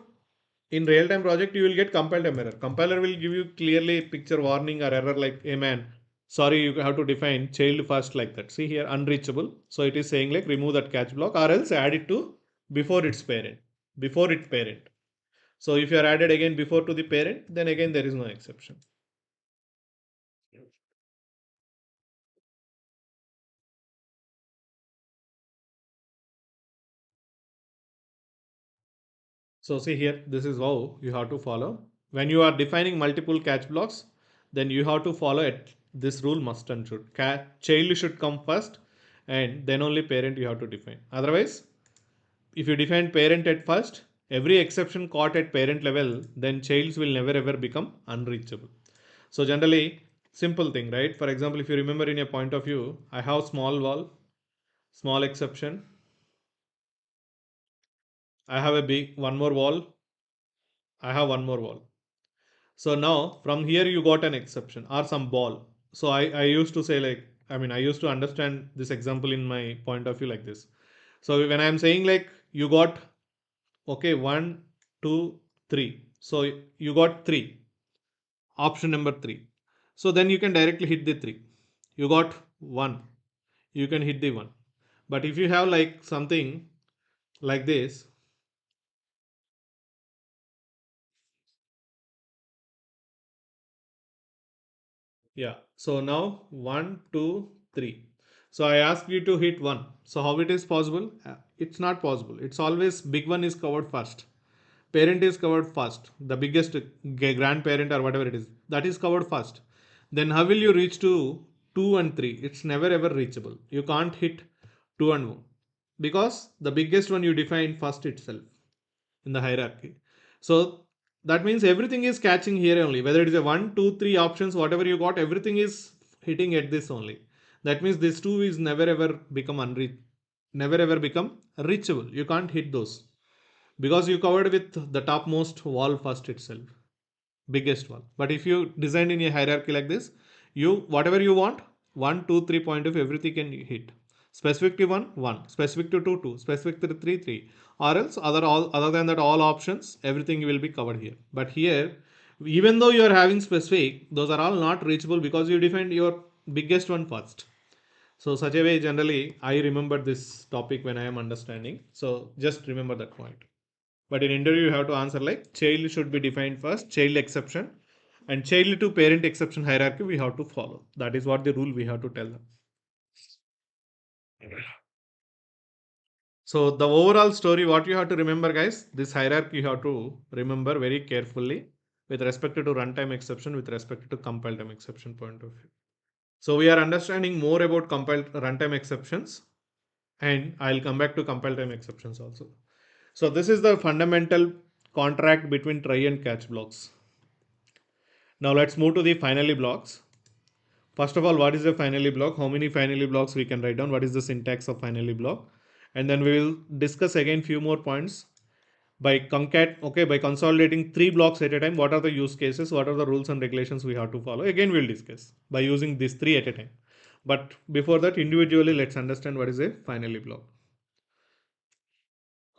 in real-time project, you will get compile time error. Compiler will give you clearly picture warning or error like, hey man, sorry, you have to define child first like that. See here, unreachable. So it is saying like remove that catch block or else add it to before its parent, before its parent. So if you are added again before to the parent, then again there is no exception. So see here, this is how you have to follow. When you are defining multiple catch blocks, then you have to follow it. This rule must and should. Child should come first and then only parent you have to define. Otherwise, if you define parent at first, every exception caught at parent level, then childs will never ever become unreachable. So generally, simple thing, right? For example, if you remember in your point of view, I have small wall, small exception. I have a big one more wall. I have one more wall. So now from here you got an exception or some ball. So I used to say like, I mean, I used to understand this example in my point of view like this. So when I'm saying like you got, okay, one, two, three. So you got three, option number three. So then you can directly hit the three. You got one, you can hit the one. But if you have like something like this, yeah. So now one, two, three. So I ask you to hit one. So how it is possible? It's not possible. It's always big one is covered first. Parent is covered first. The biggest grandparent or whatever it is, that is covered first. Then how will you reach to 2 and 3. It's never ever reachable. You can't hit 2 and 1 because the biggest one you define first itself in the hierarchy. So that means everything is catching here only. Whether it is a one, two, three options, whatever you got, everything is hitting at this only. That means this two is never ever become never ever become reachable. You can't hit those because you covered with the topmost wall first itself, biggest one. But if you design in a hierarchy like this, you whatever you want, one, two, three point of everything can hit. Specific to one, one. Specific to two, two. Specific to three, three. Or else other than that all options, everything will be covered here. But here, even though you are having specific, those are all not reachable because you defined your biggest one first. So such a way generally I remember this topic when I am understanding. So just remember that point. But in interview, you have to answer like child should be defined first, child exception, and child to parent exception hierarchy we have to follow. That is what the rule we have to tell them. So the overall story, what you have to remember, guys, this hierarchy you have to remember very carefully with respect to runtime exception, with respect to compile time exception point of view. So we are understanding more about compile runtime exceptions, and I'll come back to compile time exceptions also. So this is the fundamental contract between try and catch blocks. Now let's move to the finally blocks. First of all, what is a finally block? How many finally blocks we can write down? What is the syntax of finally block? And then we will discuss again few more points by by consolidating three blocks at a time. What are the use cases? What are the rules and regulations we have to follow? Again, we'll discuss by using these three at a time. But before that, individually, let's understand what is a finally block.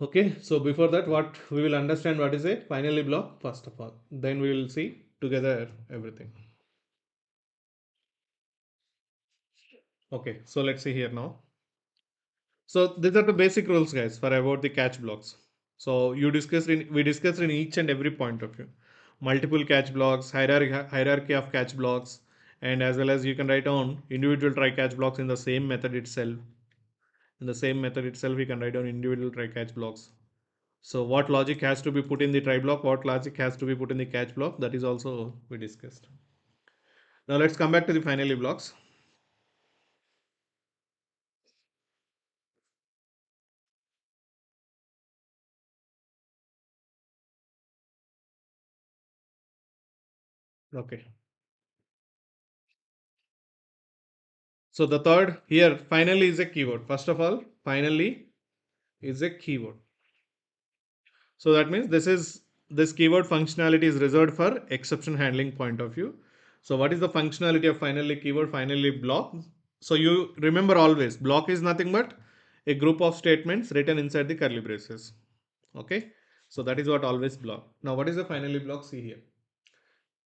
Okay, so before that, what we will understand what is a finally block first of all. Then we will see together everything. Okay, so let's see here now. So these are the basic rules, guys, for about the catch blocks. So we discussed in each and every point of view. Multiple catch blocks, hierarchy of catch blocks, and as well as you can write down individual try catch blocks in the same method itself. In the same method itself, we can write down individual try catch blocks. So what logic has to be put in the try block, what logic has to be put in the catch block, that is also we discussed. Now let's come back to the finally blocks. Okay. So the third here finally is a keyword. First of all, finally is a keyword. So that means this keyword functionality is reserved for exception handling point of view. So what is the functionality of finally keyword, finally block? So you remember always block is nothing but a group of statements written inside the curly braces. Okay. So that is what always block. Now what is the finally block? See here.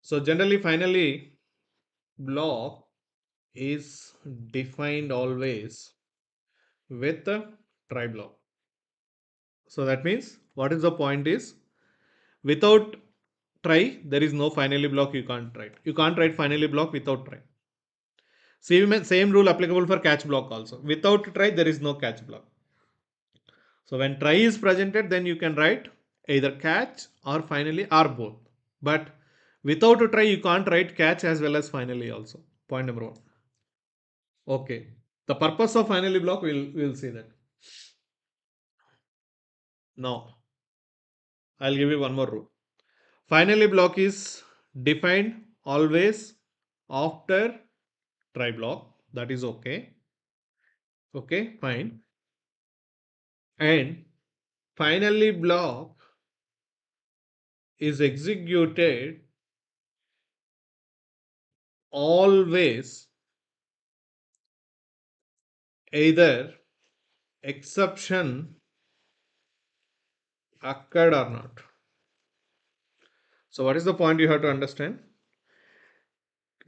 So generally finally block is defined always with a try block. So that means what is the point is without try there is no finally block you can't write. You can't write finally block without try. Same rule applicable for catch block also. Without try there is no catch block. So when try is presented then you can write either catch or finally or both. But without a try you can't write catch as well as finally also. Point number one. Okay. The purpose of finally block we'll see that. Now I'll give you one more rule. Finally block is defined always after try block. That is okay. Okay, fine. And finally block is executed always either exception occurred or not. So what is the point you have to understand?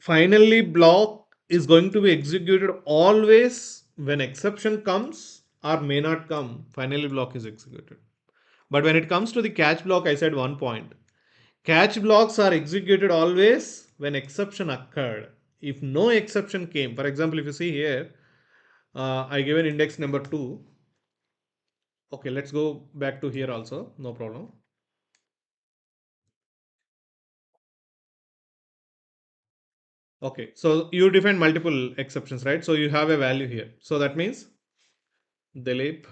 Finally block is going to be executed always when exception comes or may not come. Finally block is executed. But when it comes to the catch block, I said one point. Catch blocks are executed always when exception occurred. If no exception came, for example, if you see here, I given index number 2. Okay, let's go back to here also, no problem. Okay, so you define multiple exceptions, right? So you have a value here. So that means Dilip,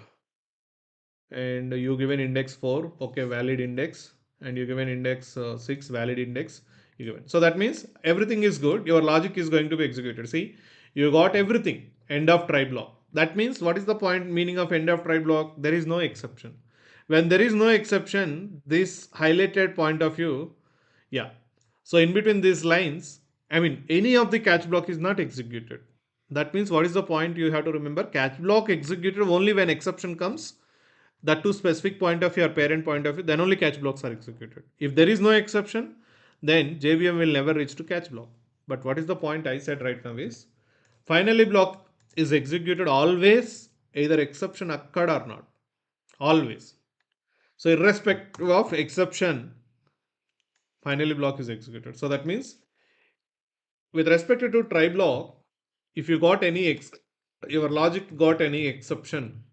and you give an index 4, okay, valid index, and you give an index 6, valid index, you given. So that means everything is good, your logic is going to be executed. See, you got everything, end of try block. That means what is the point meaning of end of try block? There is no exception. When there is no exception, this highlighted point of view, yeah. So in between these lines, I mean, any of the catch block is not executed. That means what is the point you have to remember? Catch block executed only when exception comes, that to specific point of your parent point of view, then only catch blocks are executed. If there is no exception, then JVM will never reach to catch block. But what is the point I said right now is finally block is executed always, either exception occurred or not. Always. So irrespective of exception, finally block is executed. So that means with respect to try block, if you got any your logic got any exception,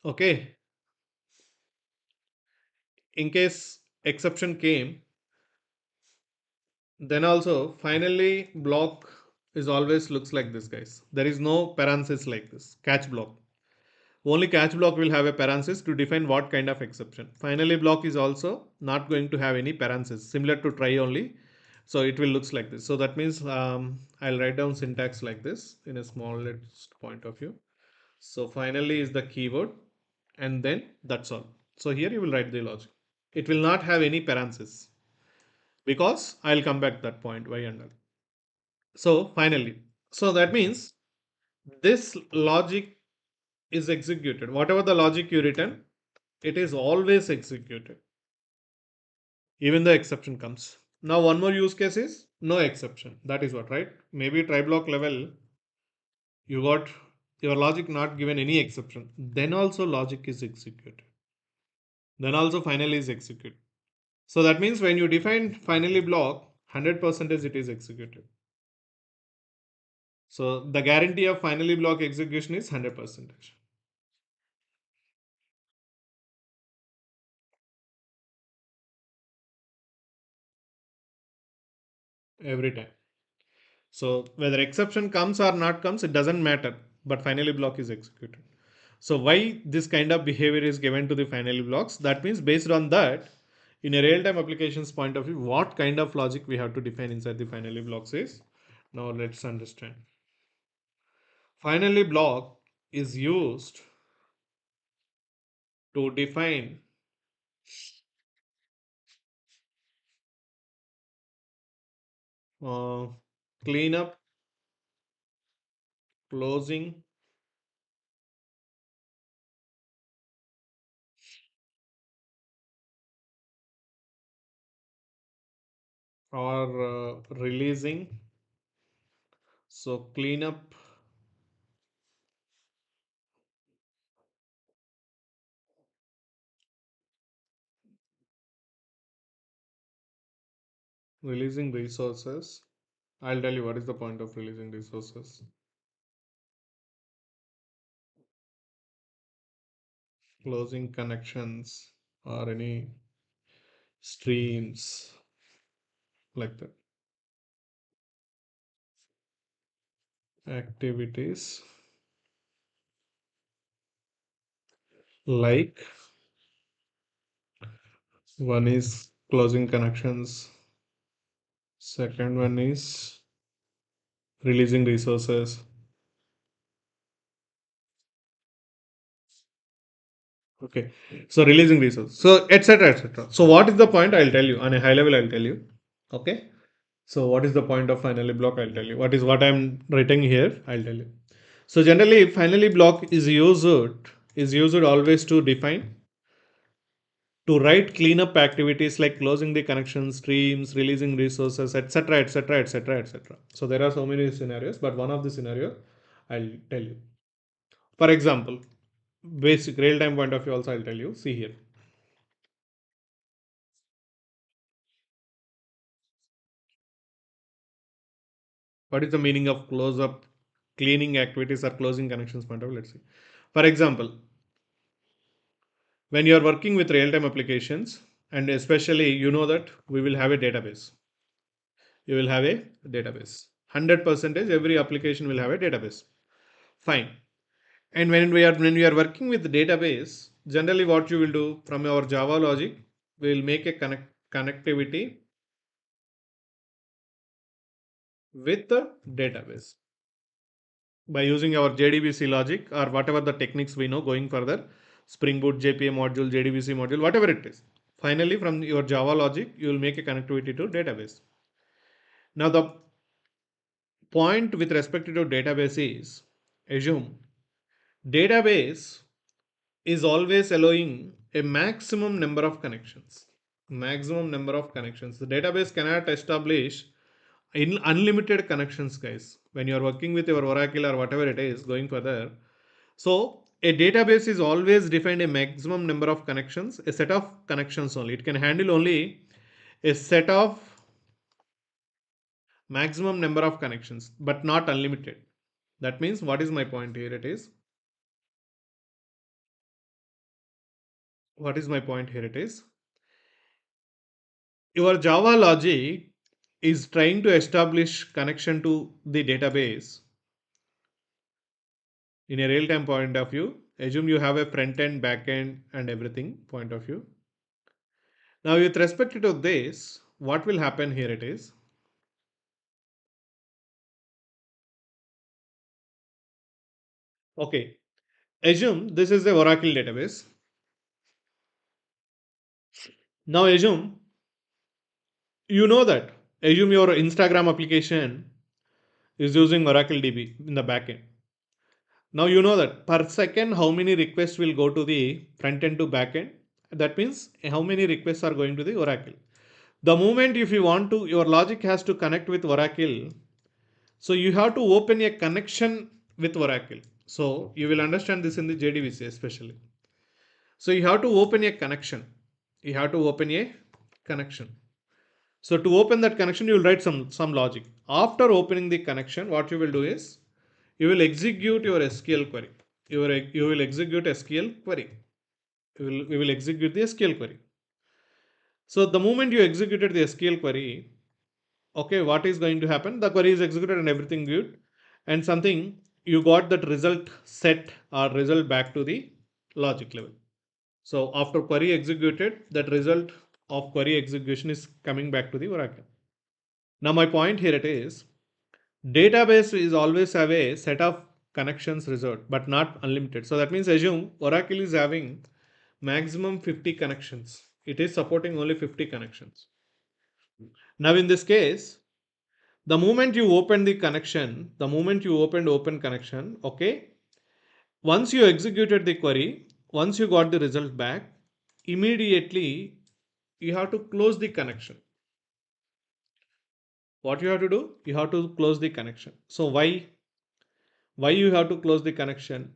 okay, in case exception came, then also finally block is always looks like this, guys. There is no parenthesis like this catch block. Only catch block will have a parenthesis to define what kind of exception. Finally block is also not going to have any parenthesis, similar to try only. So it will looks like this. So that means I'll write down syntax like this in a smallest point of view. So finally is the keyword, and then that's all. So here you will write the logic. It will not have any parenthesis because I'll come back to that point why and all. So finally, so that means this logic is executed. Whatever the logic you written, it is always executed, even the exception comes. Now one more use case is no exception. That is what, right? Maybe try block level, you got your logic not given any exception. Then also logic is executed. Then also finally is executed. So that means when you define finally block, 100% it is executed. So the guarantee of finally block execution is 100%. Every time. So whether exception comes or not comes, it doesn't matter. But finally block is executed. So why this kind of behavior is given to the finally blocks? That means based on that, in a real-time applications point of view, what kind of logic we have to define inside the finally blocks is. Now let's understand. Finally block is used to define uh, cleanup, closing, or releasing. So cleanup, releasing resources. I'll tell you what is the point of releasing resources. Closing connections or any streams like that. Activities like one is closing connections, second one is releasing resources. Okay, so releasing resources, so etc etc. So what is the point? I'll tell you on a high level. I'll tell you. Okay. So what is the point of finally block? I'll tell you. What I'm writing here? I'll tell you. So generally, finally block is used always to define, to write cleanup activities like closing the connection streams, releasing resources, etc., etc., etc., etc. So there are so many scenarios, but one of the scenario I'll tell you. For example, basic real-time point of view also I'll tell you. See here. What is the meaning of close up cleaning activities or closing connections point of view? Let's see. For example, when you are working with real-time applications, and especially you know that we will have a database. You will have a database. 100% every application will have a database. Fine. And when we are working with the database, generally what you will do from our Java logic, we will make a connectivity with the database by using our JDBC logic or whatever the techniques we know going further, Spring Boot, JPA module, JDBC module, whatever it is. Finally, from your Java logic, you will make a connectivity to database. Now, the point with respect to database is, assume database is always allowing a maximum number of connections. Maximum number of connections. The database cannot establish in unlimited connections, guys. When you are working with your Oracle or whatever it is going further, so a database is always defined a maximum number of connections, a set of connections only. It can handle only a set of maximum number of connections, but not unlimited. That means, what is my point here? It is, what is my point here? It is, your Java logic is trying to establish connection to the database in a real time point of view. Assume you have a front end, back end, and everything point of view. Now, with respect to this, what will happen here? It is, okay, assume this is the Oracle database. Now, assume you know that, assume your Instagram application is using Oracle DB in the backend. Now you know that per second how many requests will go to the front end to back end. That means how many requests are going to the Oracle. The moment if you want to, your logic has to connect with Oracle. So you have to open a connection with Oracle. So you will understand this in the JDBC especially. So you have to open a connection. You have to open a connection. So to open that connection, you will write some logic. After opening the connection, what you will do is you will execute your SQL query. You will execute SQL query. We will execute the SQL query. So the moment you executed the SQL query, okay, what is going to happen? The query is executed and everything good, and something you got that result set or result back to the logic level. So after query executed, that result of query execution is coming back to the Oracle. Now my point here it is, database is always have a set of connections reserved, but not unlimited. So that means assume Oracle is having maximum 50 connections. It is supporting only 50 connections. Now in this case, the moment you open the connection, the moment you opened open connection, okay, once you executed the query, once you got the result back, immediately you have to close the connection. What you have to do? You have to close the connection. So why you have to close the connection?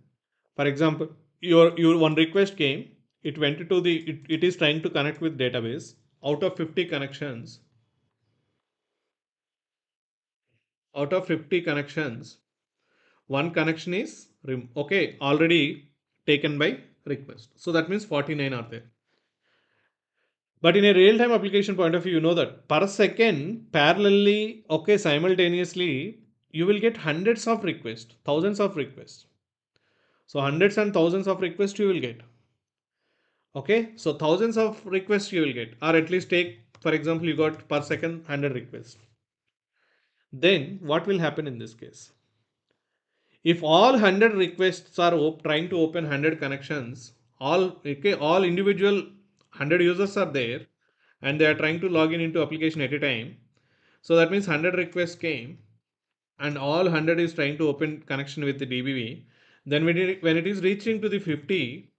For example, your one request came, it went to the it is trying to connect with database. Out of 50 connections, out of 50 connections, one connection is okay, already taken by request. So that means 49 are there. But in a real time application point of view, you know that per second, parallelly, okay, simultaneously, you will get hundreds of requests, thousands of requests. So hundreds and thousands of requests you will get. Okay, so thousands of requests you will get, or at least take, for example, you got per second 100 requests. Then what will happen in this case? If all 100 requests are trying to open 100 connections, all individual 100 users are there and they are trying to log in into application at a time. So that means 100 requests came and all 100 is trying to open connection with the DBV. Then when it is reaching to the 50,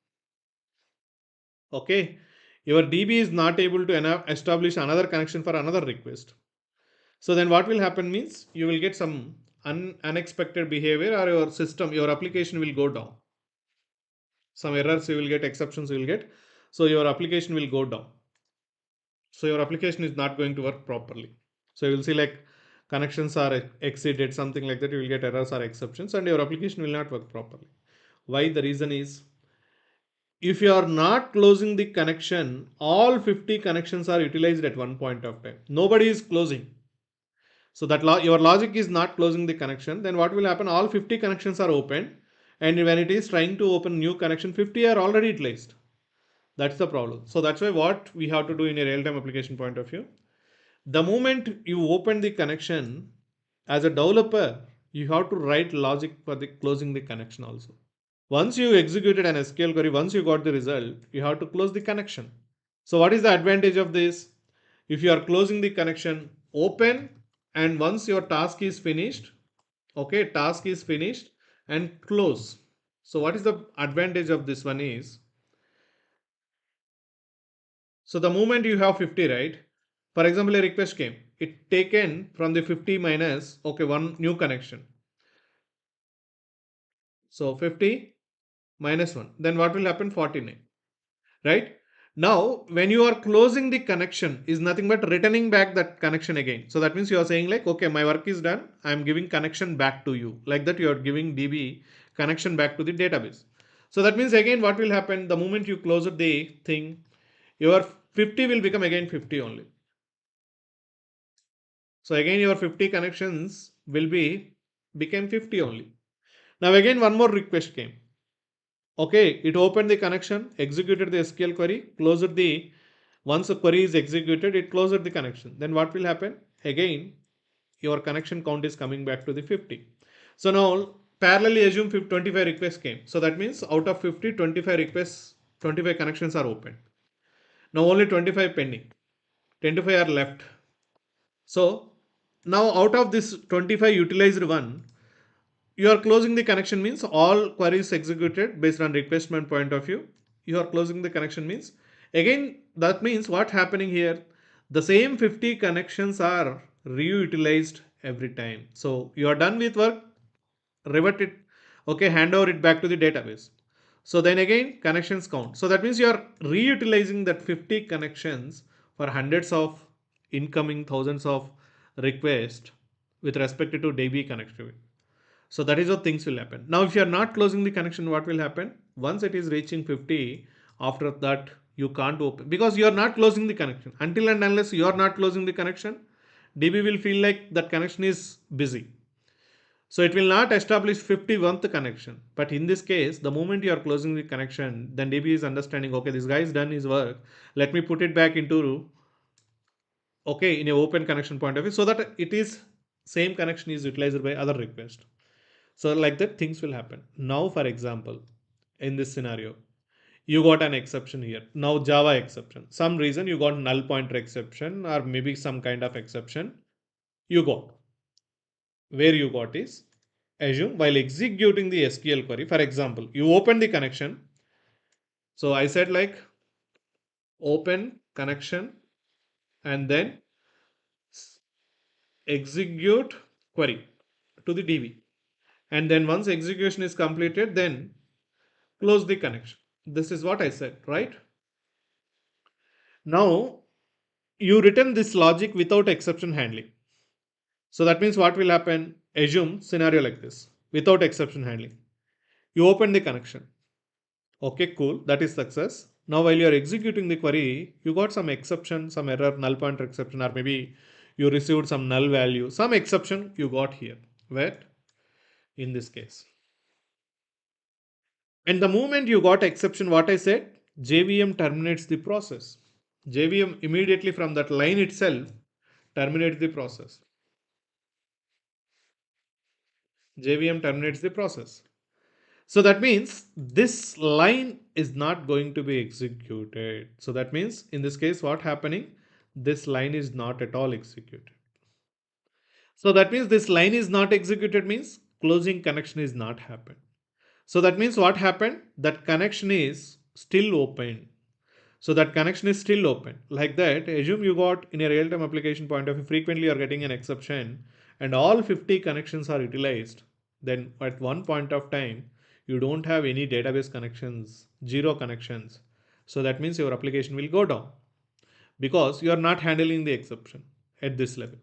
okay, your DB is not able to establish another connection for another request. So then what will happen means you will get some unexpected behavior, or your system, your application will go down. Some errors you will get, exceptions you will get. So your application will go down. So your application is not going to work properly. So you will see like connections are exceeded, something like that. You will get errors or exceptions and your application will not work properly. Why? The reason is, if you are not closing the connection, all 50 connections are utilized at one point of time. Nobody is closing. So that your logic is not closing the connection. Then what will happen? All 50 connections are open, and when it is trying to open new connection, 50 are already utilized. That's the problem. So that's why what we have to do in a real-time application point of view. The moment you open the connection, as a developer, you have to write logic for the closing the connection also. Once you executed an SQL query, once you got the result, you have to close the connection. So what is the advantage of this? If you are closing the connection, open, and once your task is finished, okay, task is finished and close. So what is the advantage of this one is, so the moment you have 50, right? For example, a request came. It taken from the 50 minus, okay, one new connection. So 50 minus 1. Then what will happen? 49. Right? Now, when you are closing the connection is nothing but returning back that connection again. So that means you are saying like, okay, my work is done. I am giving connection back to you. Like that you are giving DB connection back to the database. So that means again what will happen? The moment you close the thing, your 50 will become again 50 only. So again your 50 connections will be became 50 only. Now again one more request came. Okay, it opened the connection, executed the SQL query, closed the, once the query is executed, it closed the connection. Then what will happen? Again, your connection count is coming back to the 50. So now parallelly assume 25 requests came. So that means out of 50, 25 requests, 25 connections are open. Now only 25 pending. 25 are left. So now out of this 25 utilized one, you are closing the connection means all queries executed based on requestment point of view. You are closing the connection means, again that means what happening here, the same 50 connections are reutilized every time. So you are done with work, revert it, okay, hand over it back to the database. So then again connections count. So that means you are reutilizing that 50 connections for hundreds of incoming, thousands of requests with respect to DB connectivity. So that is how things will happen. Now, if you are not closing the connection, what will happen? Once it is reaching 50, after that you can't open because you are not closing the connection. Until and unless you are not closing the connection, DB will feel like that connection is busy. So it will not establish 51st connection. But in this case, the moment you are closing the connection, then DB is understanding, okay, this guy is done his work. Let me put it back into, okay, in a open connection point of view, so that it is same connection is utilized by other request. So like that things will happen. Now for example, in this scenario, you got an exception here. Now Java exception. Some reason you got null pointer exception or maybe some kind of exception you got. Where you got is, assume while executing the SQL query, for example, you open the connection. So I said like open connection and then execute query to the DB. And then once execution is completed, then close the connection. This is what I said, right? Now you return this logic without exception handling. So that means what will happen? Assume scenario like this without exception handling. You open the connection. Okay, cool. That is success. Now while you are executing the query, you got some exception, some error, null pointer exception, or maybe you received some null value, some exception you got here. Where? In this case. And the moment you got exception, what I said, JVM terminates the process. JVM immediately from that line itself terminates the process. JVM terminates the process. So that means this line is not going to be executed. So that means in this case, what happening? This line is not at all executed. So that means this line is not executed means closing connection is not happened. So that means what happened? That connection is still open. So that connection is still open. Like that, assume you got in a real-time application point of view, frequently you are getting an exception and all 50 connections are utilized. Then at one point of time, you don't have any database connections, zero connections. So that means your application will go down because you are not handling the exception at this level.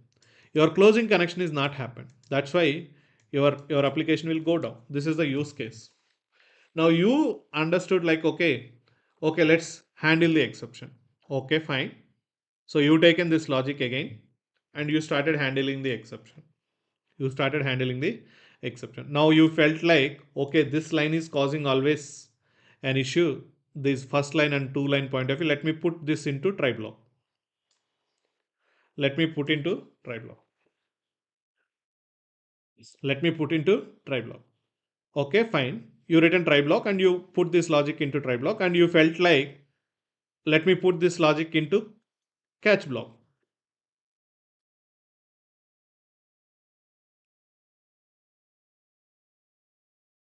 Your closing connection is not happened. That's why your application will go down. This is the use case. Now you understood like, okay, let's handle the exception. Okay, fine. So you taken this logic again and you started handling the exception. You started handling the exception. Now you felt like, okay, this line is causing always an issue. This first line and two line point of view. Let me put this into try block. Let me put into try block. Let me put into try block. Okay, fine. You written try block and you put this logic into try block and you felt like, let me put this logic into catch block.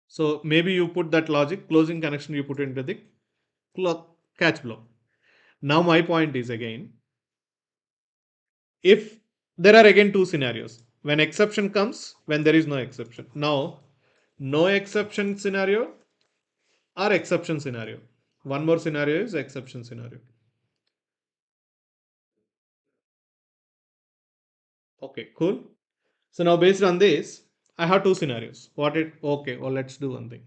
So maybe you put that logic closing connection, you put into the catch block. Now my point is again, if there are again two scenarios, when exception comes, when there is no exception. Now, no exception scenario or exception scenario. One more scenario is exception scenario. Okay, cool. So now based on this, I have two scenarios. What it okay, well let's do one thing.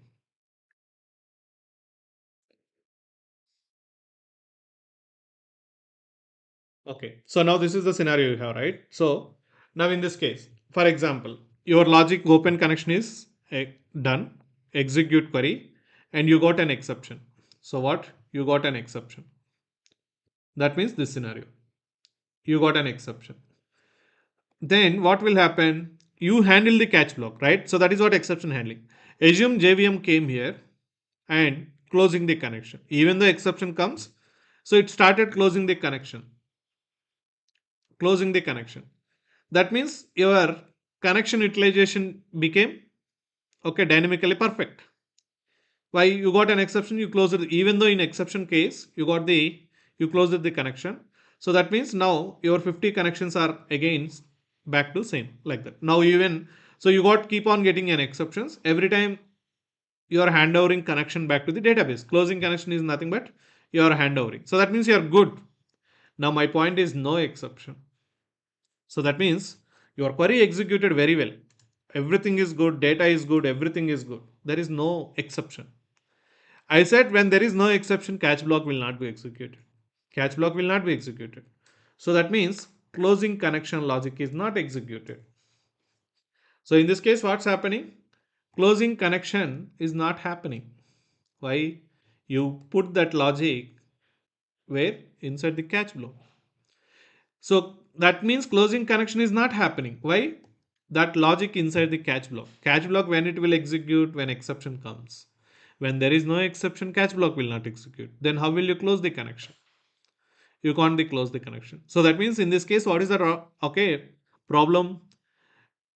Okay, so now this is the scenario you have, right? So now in this case, for example, your logic open connection is done, execute query, and you got an exception. So what? You got an exception. That means this scenario. You got an exception. Then what will happen? You handle the catch block, right? So that is what exception handling. Assume JVM came here and closing the connection. Even though exception comes, so it started closing the connection. Closing the connection. That means your connection utilization became okay dynamically perfect. Why you got an exception? You closed it. Even though in exception case you closed the connection. So that means now your 50 connections are again back to same like that. Now even so you got keep on getting an exceptions every time you are handovering connection back to the database. Closing connection is nothing but you are handovering. So that means you are good. Now my point is no exception. So that means your query executed very well. Everything is good, data is good, everything is good. There is no exception. I said when there is no exception, catch block will not be executed. Catch block will not be executed. So that means closing connection logic is not executed. So in this case, what's happening? Closing connection is not happening. Why? You put that logic where inside the catch block. So that means closing connection is not happening. Why? That logic inside the catch block. Catch block when it will execute when exception comes. When there is no exception, catch block will not execute. Then how will you close the connection? You can't close the connection. So that means in this case, what is the okay problem?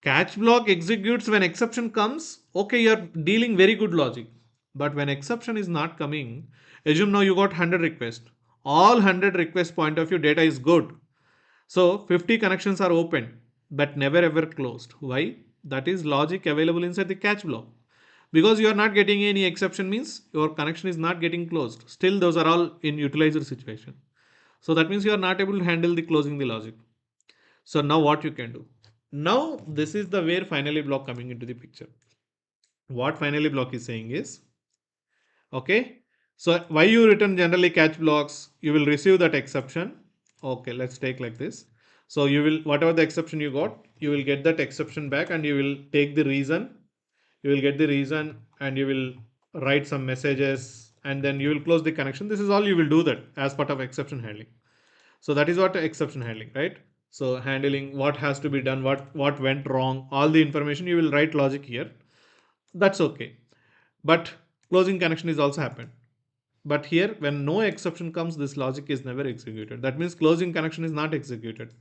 Catch block executes when exception comes. Okay, you're dealing very good logic. But when exception is not coming, assume now you got 100 requests. All 100 request point of view data is good. So 50 connections are open but never ever closed. Why? That is logic available inside the catch block. Because you are not getting any exception means your connection is not getting closed. Still those are all in utilizer situation. So that means you are not able to handle the closing the logic. So now what you can do? Now this is the where finally block coming into the picture. What finally block is saying is, okay, so why you return generally catch blocks, you will receive that exception. Okay, let's take like this. So you will, whatever the exception you got, you will get that exception back and you will take the reason. You will get the reason and you will write some messages and then you will close the connection. This is all you will do that as part of exception handling. So that is what exception handling, right? So handling what has to be done, what went wrong, all the information you will write logic here. That's okay. But closing connection is also happened. But here, when no exception comes, this logic is never executed. That means closing connection is not executed.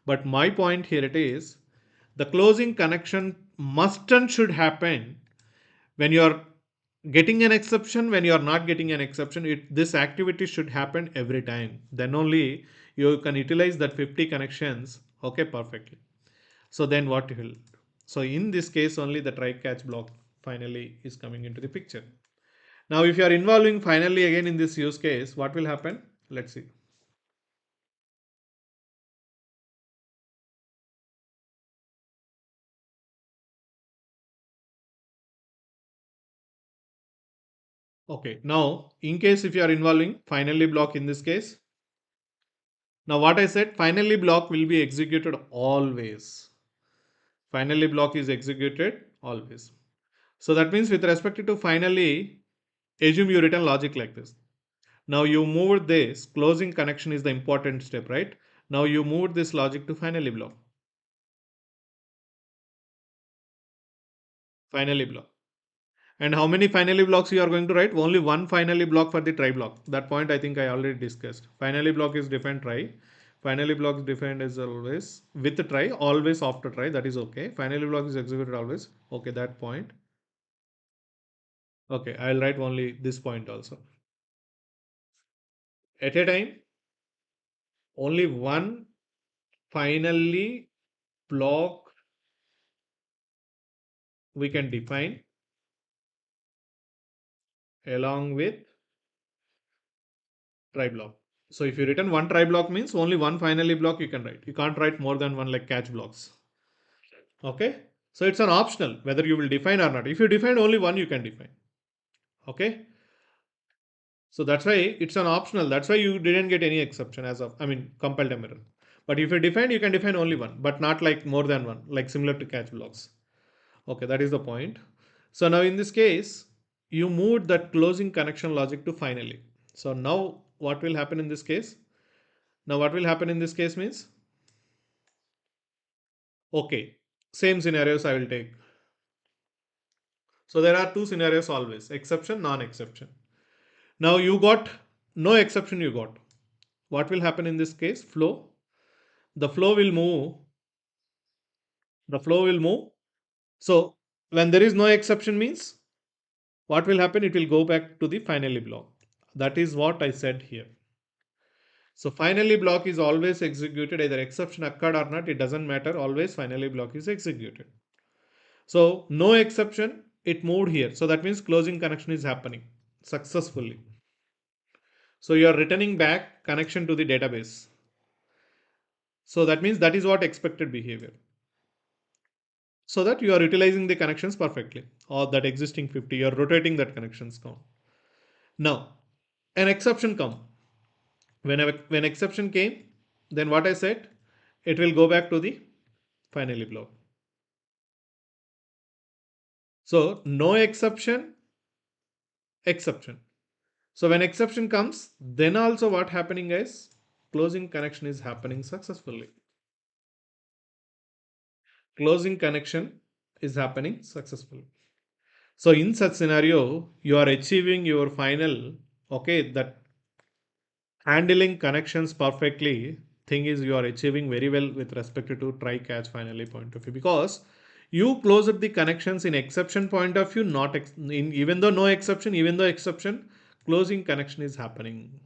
But my point here it is, the closing connection must and should happen when you are getting an exception, when you are not getting an exception. This activity should happen every time. Then only you can utilize that 50 connections, okay, perfectly. So then what you will? So in this case, only the try catch block finally is coming into the picture. Now, if you are involving finally again in this use case, what will happen? Let's see. Okay, now in case if you are involving finally block in this case, Now what I said, finally block will be executed always. Finally block is executed always. So that means with respect to finally, assume you written logic like this. Now you moved this, closing connection is the important step, right? Now you moved this logic to finally block. Finally block. And how many finally blocks you are going to write? Only one finally block for the try block. That point I think I already discussed. Finally block is defined try. Finally block is defined as always with the try, always after try. That is okay. Finally block is executed always. Okay, that point. Okay, I'll write only this point also. At a time, only one finally block we can define along with try block. So if you written one try block means only one finally block you can write. You can't write more than one like catch blocks. Okay. So it's an optional whether you will define or not. If you define only one, you can define. Okay. So that's why it's an optional. That's why you didn't get any exception as of, I mean, compiled error. But if you define, you can define only one, but not like more than one, like similar to catch blocks. Okay, that is the point. So now in this case, you moved that closing connection logic to finally. So now what will happen in this case? Now what will happen in this case means, okay, same scenarios I will take. So there are two scenarios always, exception, non-exception. Now you got no exception you got. What will happen in this case? Flow. The flow will move. The flow will move. So when there is no exception means what will happen? It will go back to the finally block. That is what I said here. So finally block is always executed, either exception occurred or not, it doesn't matter, always finally block is executed. So no exception, it moved here. So that means closing connection is happening successfully. So you are returning back connection to the database. So that means that is what expected behavior. So that you are utilizing the connections perfectly or that existing 50, you are rotating that connections count. Now, an exception come. When exception came, then what I said, it will go back to the finally block. So no exception, exception. So when exception comes, then also what happening is closing connection is happening successfully. Closing connection is happening successfully. So in such scenario, you are achieving your final, okay, that handling connections perfectly thing is you are achieving very well with respect to try catch finally point of view because you closed the connections in exception point of view, not in even though no exception, even though exception, closing connection is happening.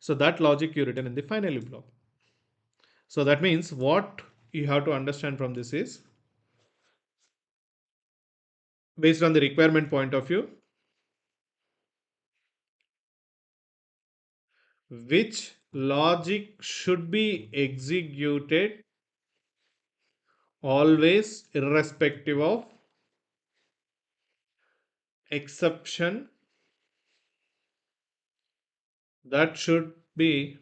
So that logic you written in the finally block. So that means what you have to understand from this is based on the requirement point of view, which logic should be executed always irrespective of exception, that should be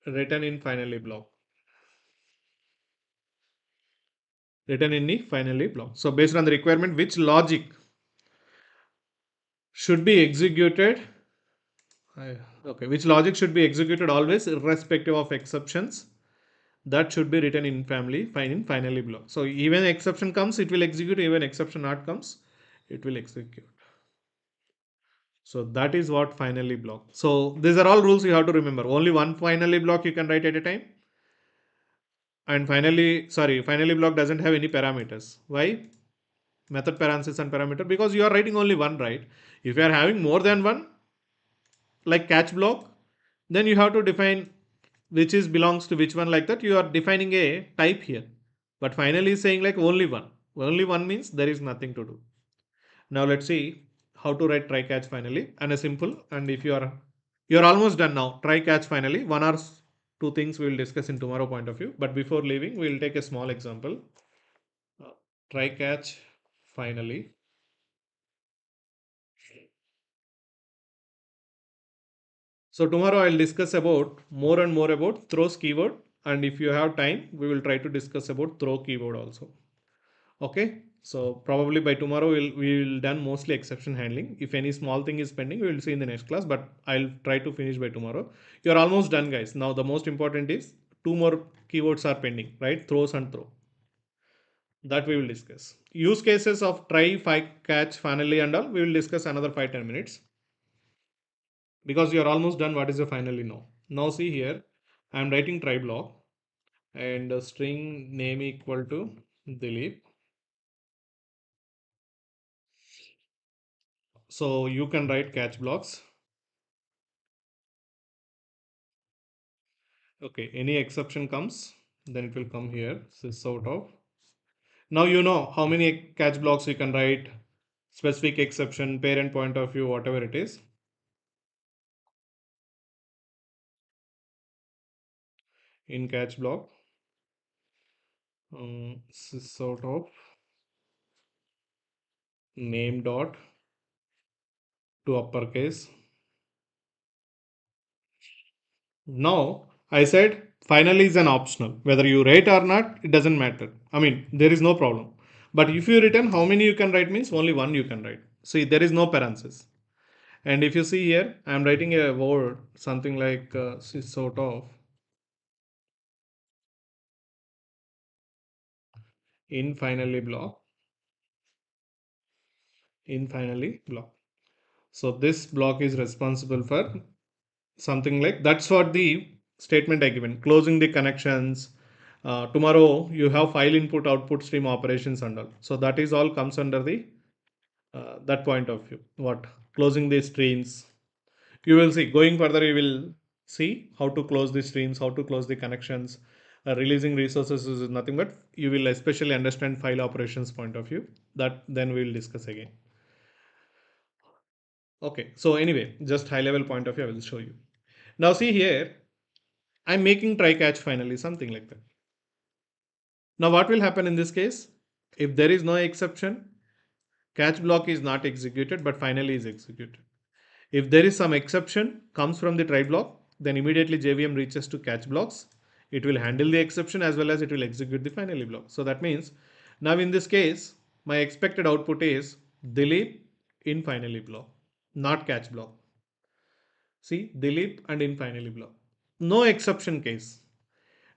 written in finally block. Written in the finally block. So based on the requirement, which logic should be executed? Okay, which logic should be executed always irrespective of exceptions? That should be written in finally block. So even exception comes, it will execute. Even exception not comes, it will execute. So that is what finally block. So these are all rules you have to remember. Only one finally block you can write at a time. And finally block doesn't have any parameters. Why? Method parenthesis and parameter, because you are writing only one, right? If you are having more than one, like catch block, then you have to define which is belongs to which one, like that. You are defining a type here. But finally saying like only one. Only one means there is nothing to do. Now let's see how to write try catch finally and a simple. And if you are almost done now, try catch finally. One or two things we will discuss in tomorrow point of view. But before leaving, we will take a small example. Try catch finally. So tomorrow I'll discuss about more and more about throws keyword, and if you have time, we will try to discuss about throw keyword also. Okay. So probably by tomorrow we will done mostly exception handling. If any small thing is pending, we will see in the next class. But I'll try to finish by tomorrow. You're almost done, guys. Now the most important is two more keywords are pending, right? Throws and throw. That we will discuss. Use cases of try, fight, catch, finally, and all. We will discuss another 5-10 minutes because you are almost done. What is the finally now? Now see here, I am writing try block and string name equal to Dilip. So you can write catch blocks. Okay, any exception comes, then it will come here. So sort of. Now you know how many catch blocks you can write, specific exception, parent point of view, whatever it is. In catch block, sort of name dot to uppercase. Now I said finally is an optional. Whether you write or not, it doesn't matter. I mean, there is no problem. But if you written how many you can write means only one you can write. See, there is no parenthesis. And if you see here, I am writing a word, something like sort of in finally block, in finally block. So this block is responsible for something like that's what the statement I given. Closing the connections. Tomorrow you have file input output stream operations and all. So that is all comes under the that point of view. What closing the streams, you will see going further you will see how to close the streams, how to close the connections. Releasing resources is nothing but you will especially understand file operations point of view, that then we will discuss again. Okay, so anyway, just high level point of view I will show you. Now see here, I'm making try catch finally, something like that. Now what will happen in this case? If there is no exception, catch block is not executed but finally is executed. If there is some exception comes from the try block, then immediately JVM reaches to catch blocks. It will handle the exception as well as it will execute the finally block. So that means now in this case, my expected output is Dilip in finally block, not catch block. See, Dilip and in finally block. No exception case.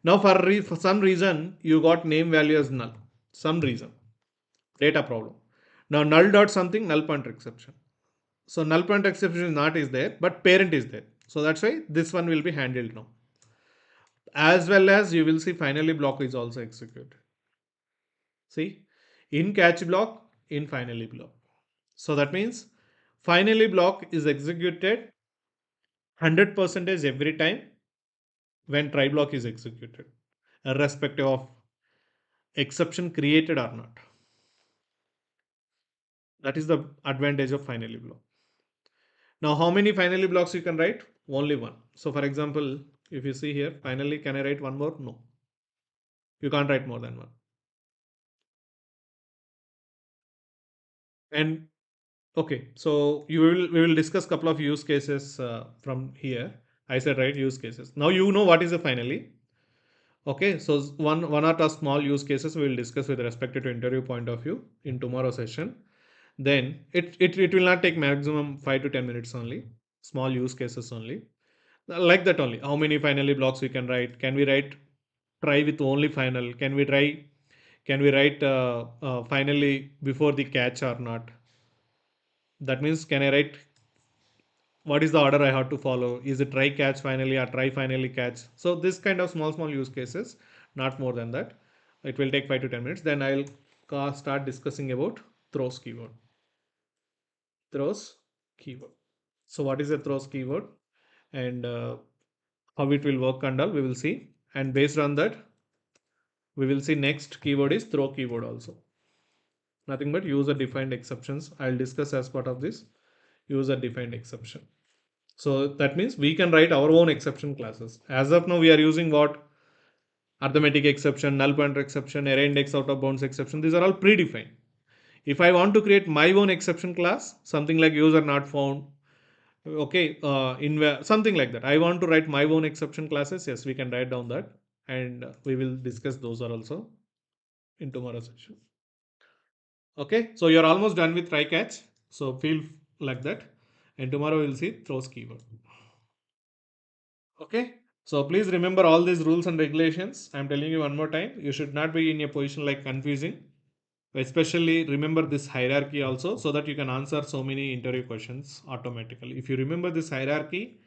Now for some reason you got name value as null. Some reason. Data problem. Now null dot something null pointer exception. So null pointer exception is not is there, but parent is there. So that's why this one will be handled now. As well as you will see finally block is also executed. See, in catch block, in finally block. So that means finally block is executed 100% every time when try block is executed, irrespective of exception created or not. That is the advantage of finally block. Now, how many finally blocks you can write? Only one. So, for example, if you see here, finally, can I write one more? No. You can't write more than one. And okay, so we will discuss couple of use cases from here. I said right use cases. Now you know what is a finally. Okay, so one or two small use cases we will discuss with respect to interview point of view in tomorrow session. Then it will not take maximum 5 to 10 minutes only. Small use cases only. Like that only. How many finally blocks we can write? Can we write try with only final? Can we try? Can we write finally before the catch or not? That means can I write what is the order I have to follow? Is it try catch finally or try finally catch? So this kind of small use cases, not more than that. It will take 5 to 10 minutes. Then I'll start discussing about throws keyword. Throws keyword. So what is a throws keyword and how it will work and all we will see. And based on that, we will see next keyword is throw keyword also. Nothing but user defined exceptions. I'll discuss as part of this user defined exception. So that means we can write our own exception classes. As of now, we are using what? Arithmetic exception, null pointer exception, array index out of bounds exception. These are all predefined. If I want to create my own exception class, something like user not found, Okay, something like that. I want to write my own exception classes. Yes, we can write down that, and we will discuss those are also in tomorrow's session. Okay, so you're almost done with try catch. So feel like that, and tomorrow we'll see throws keyword. Okay, so please remember all these rules and regulations. I'm telling you one more time. You should not be in a position like confusing. Especially remember this hierarchy also, so that you can answer so many interview questions automatically. If you remember this hierarchy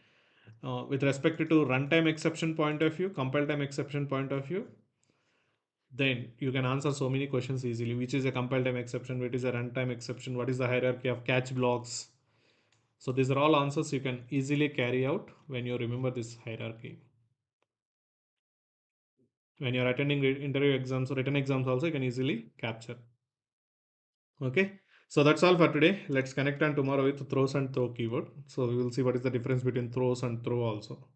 with respect to runtime exception point of view, compile time exception point of view, then you can answer so many questions easily. Which is a compile time exception? What is a runtime exception? What is the hierarchy of catch blocks? So these are all answers you can easily carry out when you remember this hierarchy. When you're attending interview exams or written exams also, you can easily capture. Okay. So that's all for today. Let's connect on tomorrow with throws and throw keyword. So we will see what is the difference between throws and throw also.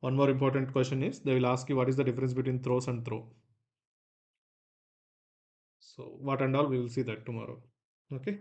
One more important question is they will ask you what is the difference between throws and throw. So what and all we will see that tomorrow. Okay.